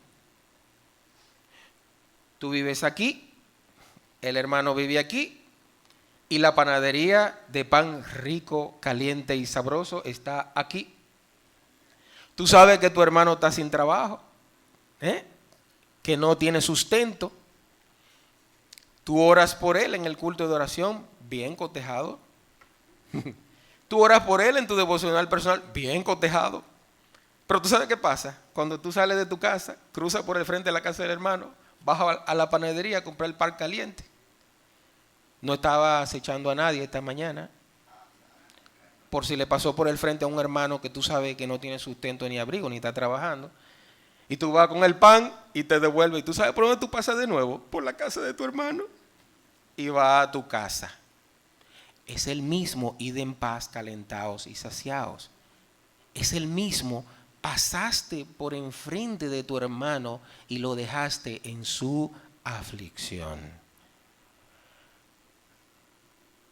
Tú vives aquí, el hermano vive aquí, y la panadería de pan rico, caliente y sabroso está aquí. Tú sabes que tu hermano está sin trabajo, que no tiene sustento. Tú oras por él en el culto de oración, bien cotejado. Tú oras por él en tu devocional personal, bien cotejado. Pero tú sabes qué pasa. Cuando tú sales de tu casa, cruzas por el frente de la casa del hermano, vas a la panadería a comprar el pan caliente. No estaba acechando a nadie esta mañana, por si le pasó por el frente a un hermano que tú sabes que no tiene sustento ni abrigo, ni está trabajando. Y tú vas con el pan y te devuelves. Y tú sabes por dónde tú pasas de nuevo: por la casa de tu hermano. Y vas a tu casa. Es el mismo id en paz, calentados y saciados. Es el mismo: pasaste por enfrente de tu hermano y lo dejaste en su aflicción.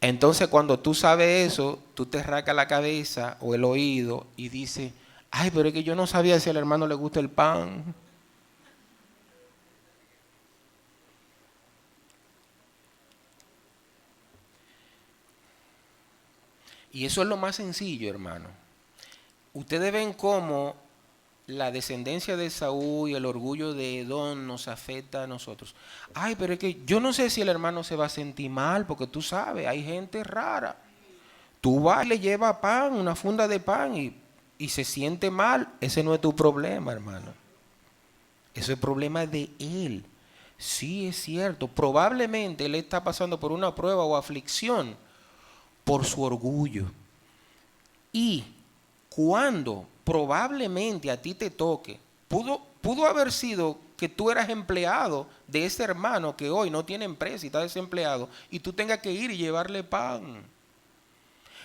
Entonces, cuando tú sabes eso, tú te rascas la cabeza o el oído y dices: ay, pero es que yo no sabía si al hermano le gusta el pan. Y eso es lo más sencillo, hermano. Ustedes ven cómo la descendencia de Saúl y el orgullo de Edom nos afecta a nosotros. Ay, pero es que yo no sé si el hermano se va a sentir mal, porque tú sabes, hay gente rara. Tú vas y le llevas pan, una funda de pan, y se siente mal. Ese no es tu problema, hermano. Ese es el problema de él. Sí, es cierto. Probablemente él está pasando por una prueba o aflicción por su orgullo. Y cuando probablemente a ti te toque, pudo haber sido que tú eras empleado de ese hermano que hoy no tiene empresa y está desempleado, y tú tengas que ir y llevarle pan.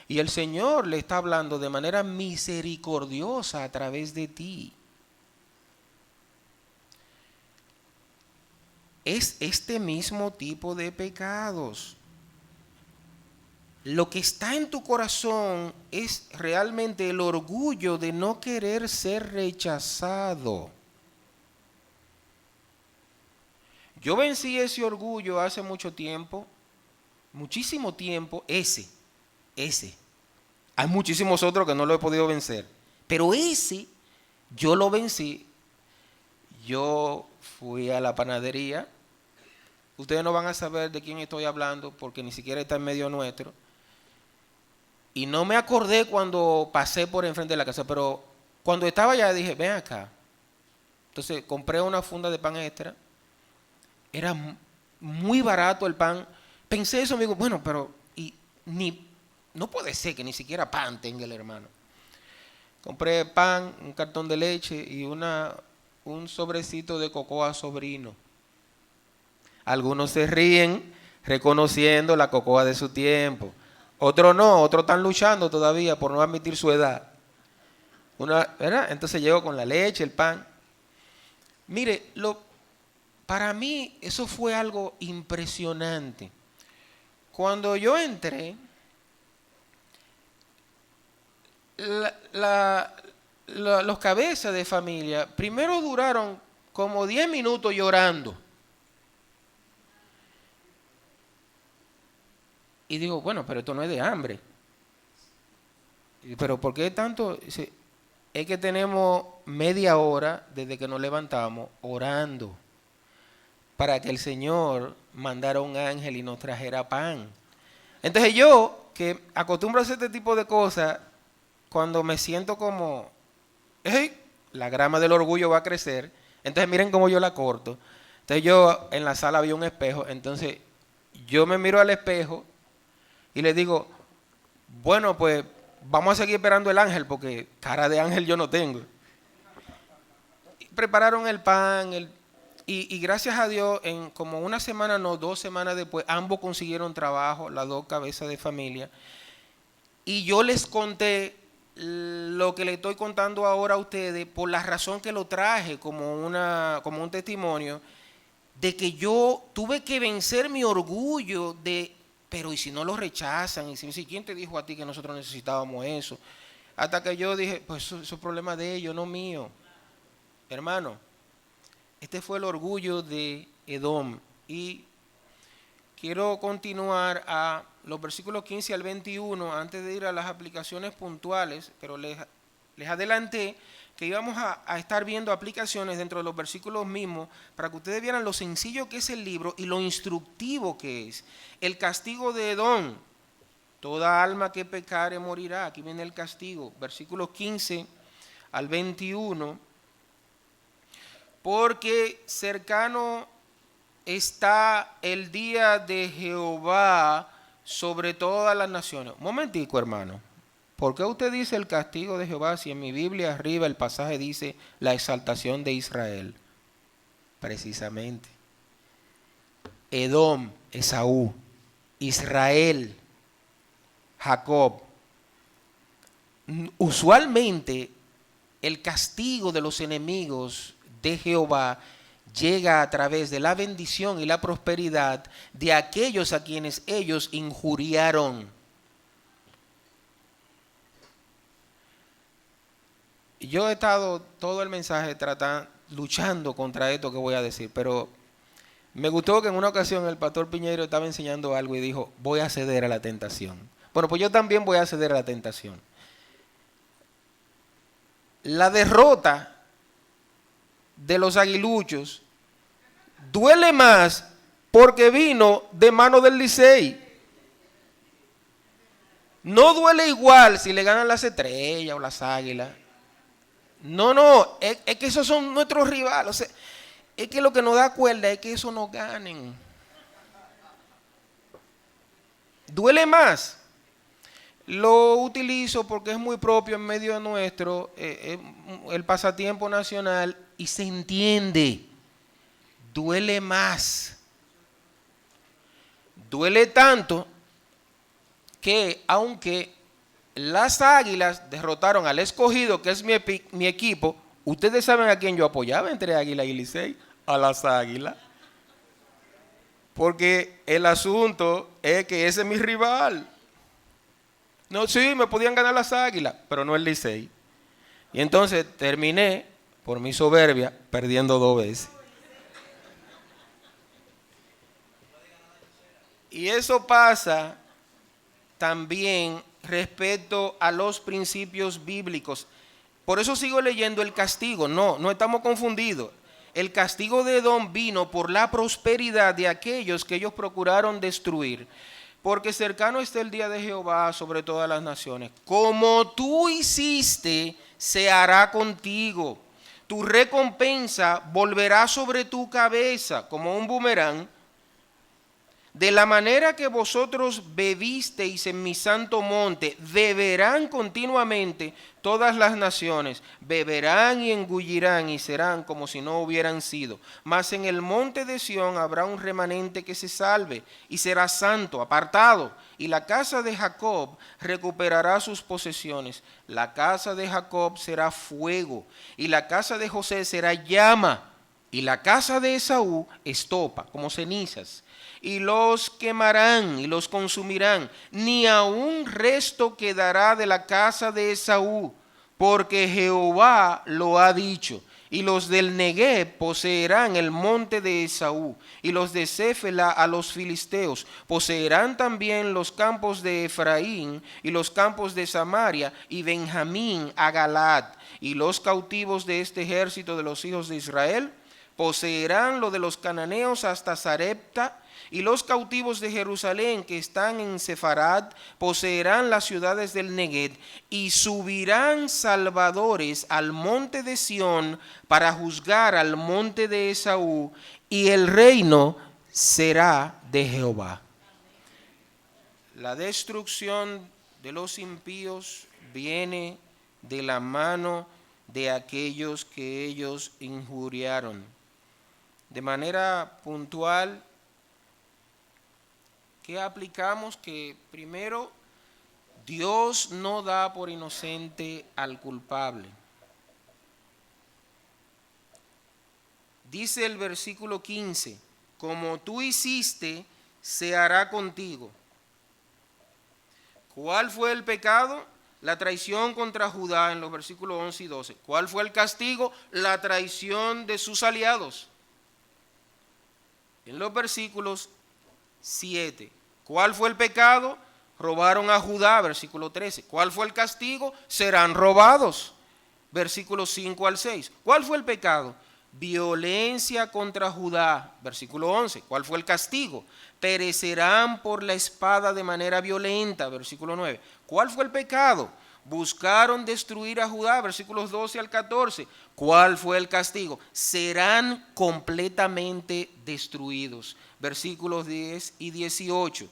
Y el Señor le está hablando de manera misericordiosa a través de ti. Es este mismo tipo de pecados. Lo que está en tu corazón es realmente el orgullo de no querer ser rechazado. Yo vencí ese orgullo hace mucho tiempo. muchísimo tiempo, ese. Hay muchísimos otros que no lo he podido vencer, pero ese yo lo vencí. Yo fui a la panadería. Ustedes no van a saber de quién estoy hablando porque ni siquiera está en medio nuestro. Y no me acordé cuando pasé por enfrente de la casa, pero cuando estaba allá dije, ven acá. Entonces compré una funda de pan extra. Era muy barato el pan. Pensé eso, amigo, bueno, pero no puede ser que ni siquiera pan tenga el hermano. Compré pan, un cartón de leche y un sobrecito de cocoa sobrino. Algunos se ríen reconociendo la cocoa de su tiempo. Otros no, otros están luchando todavía por no admitir su edad. ¿Verdad? Entonces llego con la leche, el pan. Mire, para mí eso fue algo impresionante. Cuando yo entré, los cabezas de familia primero duraron como 10 minutos llorando. Y digo, bueno, pero esto no es de hambre. Pero ¿por qué tanto? Es que tenemos media hora desde que nos levantamos orando para que el Señor mandara un ángel y nos trajera pan. Entonces yo, que acostumbro a hacer este tipo de cosas, cuando me siento como, hey, la grama del orgullo va a crecer, entonces miren cómo yo la corto. Entonces yo en la sala había un espejo, entonces yo me miro al espejo y le digo, bueno, pues vamos a seguir esperando el ángel porque cara de ángel yo no tengo. Prepararon el pan, y gracias a Dios, en como una semana, no, 2 semanas después, ambos consiguieron trabajo, las dos cabezas de familia. Y yo les conté lo que le estoy contando ahora a ustedes por la razón que lo traje como un testimonio de que yo tuve que vencer mi orgullo pero ¿y si no lo rechazan? Y si ¿quién te dijo a ti que nosotros necesitábamos eso? Hasta que yo dije, pues eso es problema de ellos, no mío. Hermano, este fue el orgullo de Edom. Y quiero continuar a los versículos 15 al 21 antes de ir a las aplicaciones puntuales, pero les adelanté que íbamos a estar viendo aplicaciones dentro de los versículos mismos para que ustedes vieran lo sencillo que es el libro y lo instructivo que es. El castigo de Edom, toda alma que pecare morirá. Aquí viene el castigo, versículos 15 al 21. Porque cercano está el día de Jehová sobre todas las naciones. Un momentico, hermano. ¿Por qué usted dice el castigo de Jehová si en mi Biblia arriba el pasaje dice la exaltación de Israel? Precisamente. Edom, Esaú, Israel, Jacob. Usualmente el castigo de los enemigos de Jehová llega a través de la bendición y la prosperidad de aquellos a quienes ellos injuriaron. Yo he estado todo el mensaje luchando contra esto que voy a decir, pero me gustó que en una ocasión el pastor Piñeiro estaba enseñando algo y dijo, voy a ceder a la tentación. Bueno, pues yo también voy a ceder a la tentación. La derrota de los aguiluchos duele más porque vino de mano del Licey. No duele igual si le ganan las Estrellas o las Águilas. No, es que esos son nuestros rivales. O sea, es que lo que nos da cuerda es que eso no ganen. Duele más. Lo utilizo porque es muy propio en medio de nuestro, el pasatiempo nacional, y se entiende. Duele más. Duele tanto que aunque las Águilas derrotaron al Escogido, que es mi equipo, ustedes saben a quién yo apoyaba entre Águila y Licey, a las Águilas. Porque el asunto es que ese es mi rival. No, sí, me podían ganar las Águilas, pero no el Licey. Y entonces terminé, por mi soberbia, perdiendo 2 veces. Y eso pasa también respecto a los principios bíblicos. Por eso sigo leyendo el castigo. No estamos confundidos. El castigo de Edom vino por la prosperidad de aquellos que ellos procuraron destruir. Porque cercano está el día de Jehová sobre todas las naciones. Como tú hiciste, se hará contigo. Tu recompensa volverá sobre tu cabeza como un boomerang. De la manera que vosotros bebisteis en mi santo monte, beberán continuamente todas las naciones, beberán y engullirán y serán como si no hubieran sido. Mas en el monte de Sión habrá un remanente que se salve y será santo, apartado, y la casa de Jacob recuperará sus posesiones. La casa de Jacob será fuego y la casa de José será llama y la casa de Esaú estopa, como cenizas. Y los quemarán y los consumirán, ni aun resto quedará de la casa de Esaú, porque Jehová lo ha dicho. Y los del Negueb poseerán el monte de Esaú, y los de Céfela a los filisteos. Poseerán también los campos de Efraín, y los campos de Samaria, y Benjamín a Galaad. Y los cautivos de este ejército de los hijos de Israel poseerán lo de los cananeos hasta Sarepta, y los cautivos de Jerusalén que están en Sefarad poseerán las ciudades del Negueb, y subirán salvadores al monte de Sión para juzgar al monte de Esaú, y el reino será de Jehová. La destrucción de los impíos viene de la mano de aquellos que ellos injuriaron. De manera puntual, ¿qué aplicamos? Que primero, Dios no da por inocente al culpable. Dice el versículo 15, como tú hiciste, se hará contigo. ¿Cuál fue el pecado? La traición contra Judá en los versículos 11 y 12. ¿Cuál fue el castigo? La traición de sus aliados. En los versículos 7. ¿Cuál fue el pecado? Robaron a Judá, versículo 13. ¿Cuál fue el castigo? Serán robados, versículos 5 al 6. ¿Cuál fue el pecado? Violencia contra Judá, versículo 11. ¿Cuál fue el castigo? Perecerán por la espada de manera violenta, versículo 9. ¿Cuál fue el pecado? Buscaron destruir a Judá, versículos 12 al 14. ¿Cuál fue el castigo? Serán completamente destruidos, versículos 10 y 18.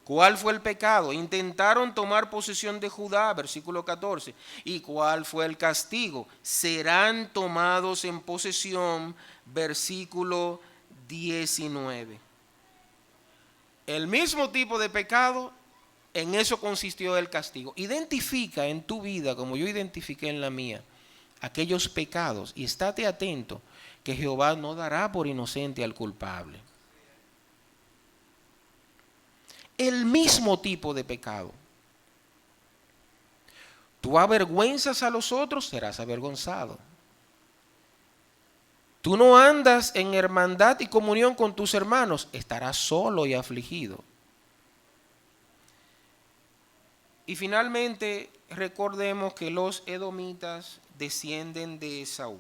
¿Cuál fue el pecado? Intentaron tomar posesión de Judá, versículo 14. ¿Y cuál fue el castigo? Serán tomados en posesión, versículo 19. El mismo tipo de pecado, en eso consistió el castigo. Identifica en tu vida, como yo identifiqué en la mía, aquellos pecados y estate atento que Jehová no dará por inocente al culpable. El mismo tipo de pecado. Tú avergüenzas a los otros, serás avergonzado. Tú no andas en hermandad y comunión con tus hermanos, estarás solo y afligido. Y finalmente, recordemos que los edomitas descienden de Esaú.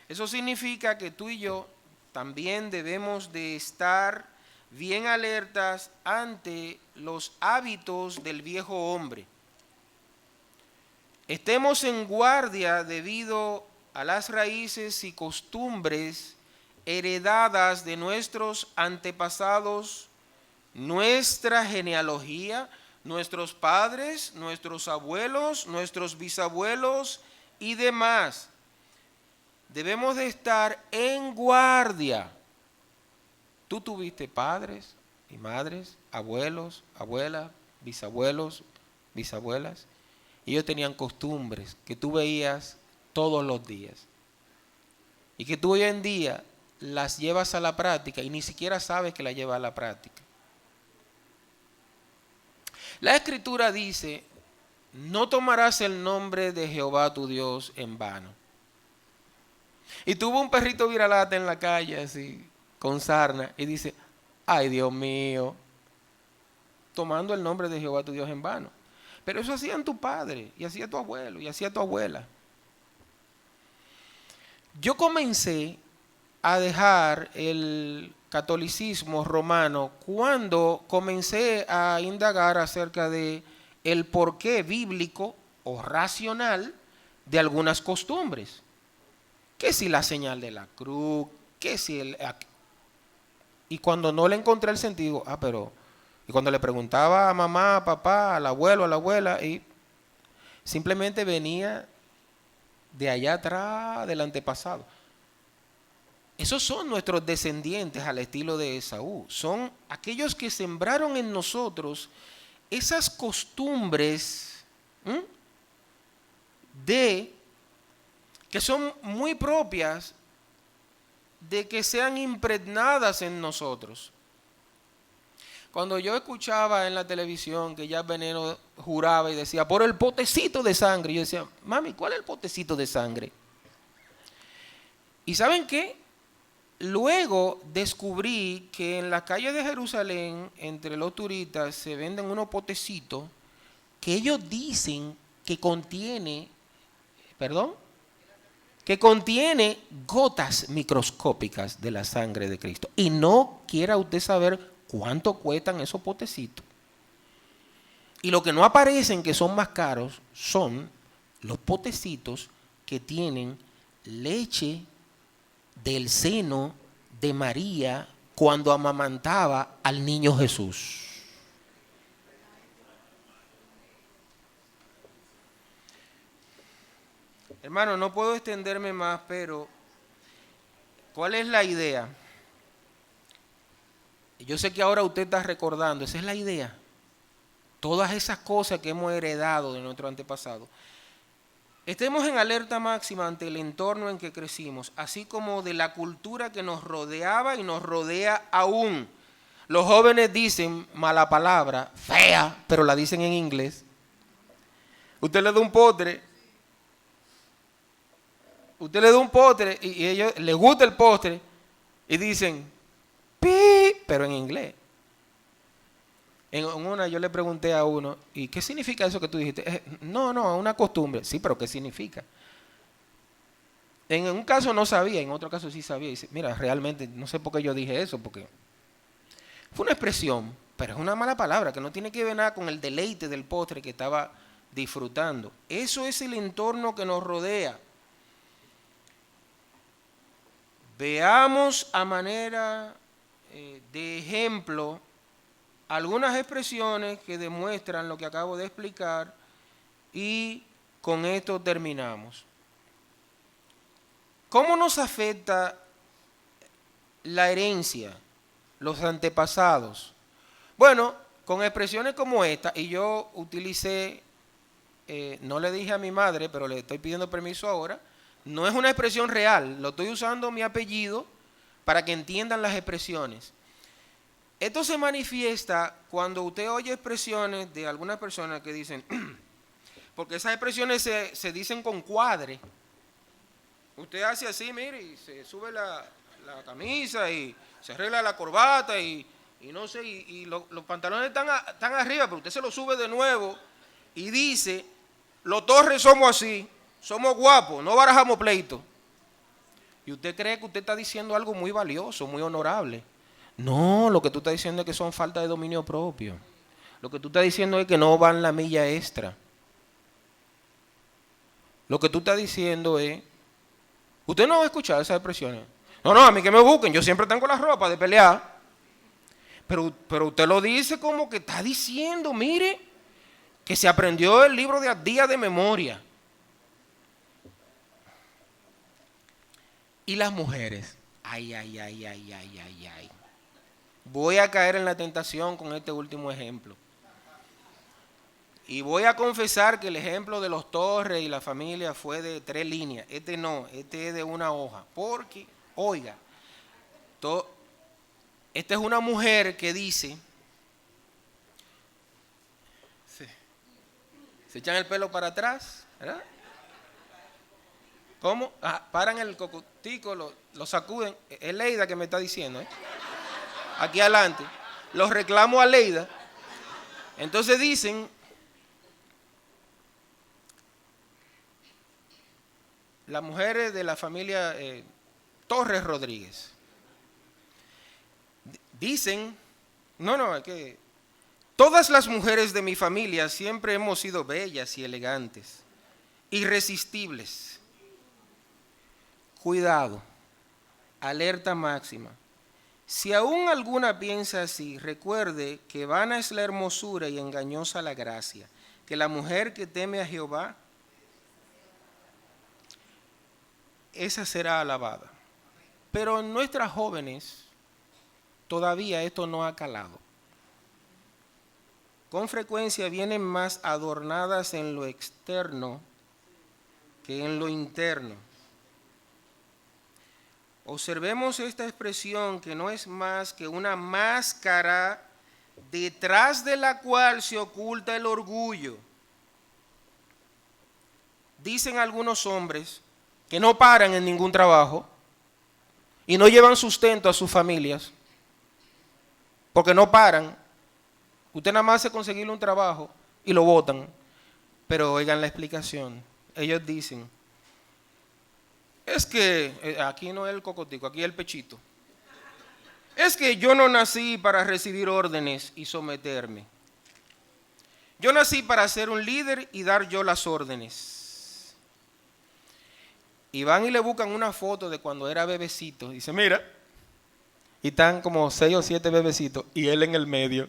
Eso significa que tú y yo también debemos de estar bien alertas ante los hábitos del viejo hombre. Estemos en guardia debido a las raíces y costumbres heredadas de nuestros antepasados, nuestra genealogía, nuestros padres, nuestros abuelos, nuestros bisabuelos y demás. Debemos de estar en guardia. Tú tuviste padres y madres, abuelos, abuelas, bisabuelos, bisabuelas. Y ellos tenían costumbres que tú veías todos los días. Y que tú hoy en día las llevas a la práctica y ni siquiera sabes que las llevas a la práctica. La Escritura dice, no tomarás el nombre de Jehová tu Dios en vano. Y tuvo un perrito viralata en la calle así, con sarna, y dice, Ay, Dios mío, tomando el nombre de Jehová tu Dios en vano. Pero eso hacían tu padre, y hacía tu abuelo, y hacía tu abuela. Yo comencé a dejar el catolicismo romano cuando comencé a indagar acerca de el porqué bíblico o racional de algunas costumbres. Que si la señal de la cruz, que si el... Y cuando no le encontré el sentido, pero... Y cuando le preguntaba a mamá, a papá, al abuelo, a la abuela, y simplemente venía de allá atrás, del antepasado. Esos son nuestros descendientes al estilo de Esaú. Son aquellos que sembraron en nosotros esas costumbres que son muy propias de que sean impregnadas en nosotros. Cuando yo escuchaba en la televisión que Jack Veneno juraba y decía, por el potecito de sangre, yo decía, mami, ¿cuál es el potecito de sangre? ¿Y saben qué? Luego descubrí que en la calle de Jerusalén, entre los turistas, se venden unos potecitos que ellos dicen que contiene, que contiene gotas microscópicas de la sangre de Cristo. Y no quiera usted saber cuánto cuestan esos potecitos. Y lo que no aparecen, que son más caros, son los potecitos que tienen leche del seno de María cuando amamantaba al niño Jesús. Hermano, no puedo extenderme más, pero ¿cuál es la idea? Yo sé que ahora usted está recordando, esa es la idea. Todas esas cosas que hemos heredado de nuestro antepasado. Estemos en alerta máxima ante el entorno en que crecimos, así como de la cultura que nos rodeaba y nos rodea aún. Los jóvenes dicen mala palabra, fea, pero la dicen en inglés. Usted le da un postre y a ellos les gusta el postre y dicen pi, pero en inglés. En una yo le pregunté a uno, ¿y qué significa eso que tú dijiste? No, una costumbre. Sí, pero ¿qué significa? En un caso no sabía, en otro caso sí sabía. Y dice, mira, realmente no sé por qué yo dije eso, porque fue una expresión, pero es una mala palabra, que no tiene que ver nada con el deleite del postre que estaba disfrutando. Eso es el entorno que nos rodea. Veamos a manera de ejemplo algunas expresiones que demuestran lo que acabo de explicar y con esto terminamos. ¿Cómo nos afecta la herencia, los antepasados? Bueno, con expresiones como esta, y yo utilicé, no le dije a mi madre, pero le estoy pidiendo permiso ahora, no es una expresión real, lo estoy usando mi apellido para que entiendan las expresiones. Esto se manifiesta cuando usted oye expresiones de algunas personas que dicen, porque esas expresiones se dicen con cuadre. Usted hace así, mire, y se sube la camisa y se arregla la corbata y no sé, y los pantalones están arriba, pero usted se los sube de nuevo y dice, los Torres somos así, somos guapos, no barajamos pleito. Y usted cree que usted está diciendo algo muy valioso, muy honorable. No, lo que tú estás diciendo es que son falta de dominio propio. Lo que tú estás diciendo es que no van la milla extra. Lo que tú estás diciendo es, usted no va a escuchar esas expresiones. No, a mí que me busquen, yo siempre tengo la ropa de pelear. Pero usted lo dice como que está diciendo, mire, que se aprendió el libro de Abdías de memoria. Y las mujeres, ay. Voy a caer en la tentación con este último ejemplo. Y voy a confesar que el ejemplo de los Torres y la familia fue de 3 líneas. Este no, este es de una hoja. Porque, oiga, esta es una mujer que dice, se echan el pelo para atrás, ¿verdad? ¿Cómo? Paran el cocotico, lo sacuden. Es Leida que me está diciendo, ¿eh? aquí adelante. Los reclamo a Leida. Entonces dicen, las mujeres de la familia Torres Rodríguez, dicen, es que todas las mujeres de mi familia siempre hemos sido bellas y elegantes, irresistibles. Cuidado, alerta máxima. Si aún alguna piensa así, recuerde que vana es la hermosura y engañosa la gracia, que la mujer que teme a Jehová, esa será alabada. Pero en nuestras jóvenes todavía esto no ha calado. Con frecuencia vienen más adornadas en lo externo que en lo interno. Observemos esta expresión que no es más que una máscara detrás de la cual se oculta el orgullo. Dicen algunos hombres que no paran en ningún trabajo y no llevan sustento a sus familias porque no paran. Usted nada más hace conseguirle un trabajo y lo botan. Pero oigan la explicación. Ellos dicen, es que, aquí no es el cocotico, aquí es el pechito. Es que yo no nací para recibir órdenes y someterme. Yo nací para ser un líder y dar yo las órdenes. Y van y le buscan una foto de cuando era bebecito. Dice, mira, y están como 6 o 7 bebecitos y él en el medio.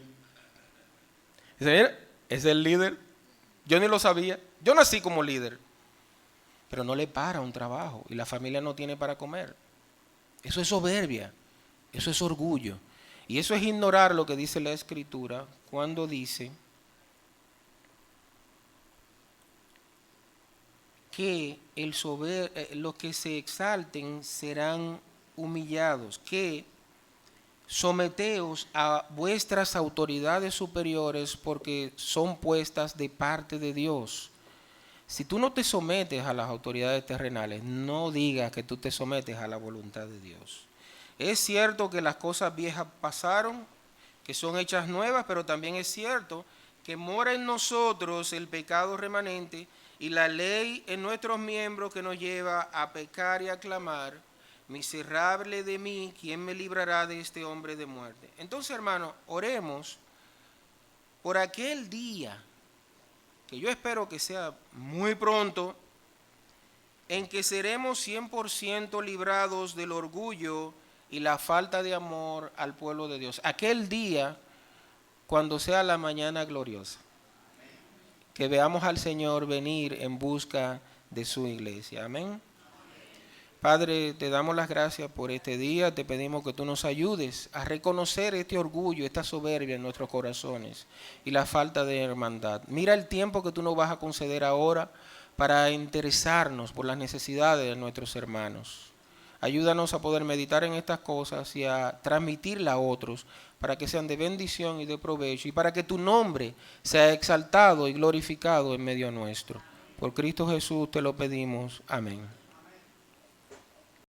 Dice, mira, es el líder. Yo ni lo sabía. Yo nací como líder. Pero no le para un trabajo y la familia no tiene para comer. Eso es soberbia, eso es orgullo. Y eso es ignorar lo que dice la Escritura cuando dice que los que se exalten serán humillados, que someteos a vuestras autoridades superiores porque son puestas de parte de Dios. Si tú no te sometes a las autoridades terrenales, no digas que tú te sometes a la voluntad de Dios. Es cierto que las cosas viejas pasaron, que son hechas nuevas, pero también es cierto que mora en nosotros el pecado remanente y la ley en nuestros miembros que nos lleva a pecar y a clamar, miserable de mí, ¿quién me librará de este hombre de muerte? Entonces, hermanos, oremos por aquel día, que yo espero que sea muy pronto, en que seremos 100% librados del orgullo y la falta de amor al pueblo de Dios. Aquel día, cuando sea la mañana gloriosa, que veamos al Señor venir en busca de su iglesia. Amén. Padre, te damos las gracias por este día, te pedimos que tú nos ayudes a reconocer este orgullo, esta soberbia en nuestros corazones y la falta de hermandad. Mira el tiempo que tú nos vas a conceder ahora para interesarnos por las necesidades de nuestros hermanos. Ayúdanos a poder meditar en estas cosas y a transmitirlas a otros para que sean de bendición y de provecho y para que tu nombre sea exaltado y glorificado en medio nuestro. Por Cristo Jesús te lo pedimos. Amén.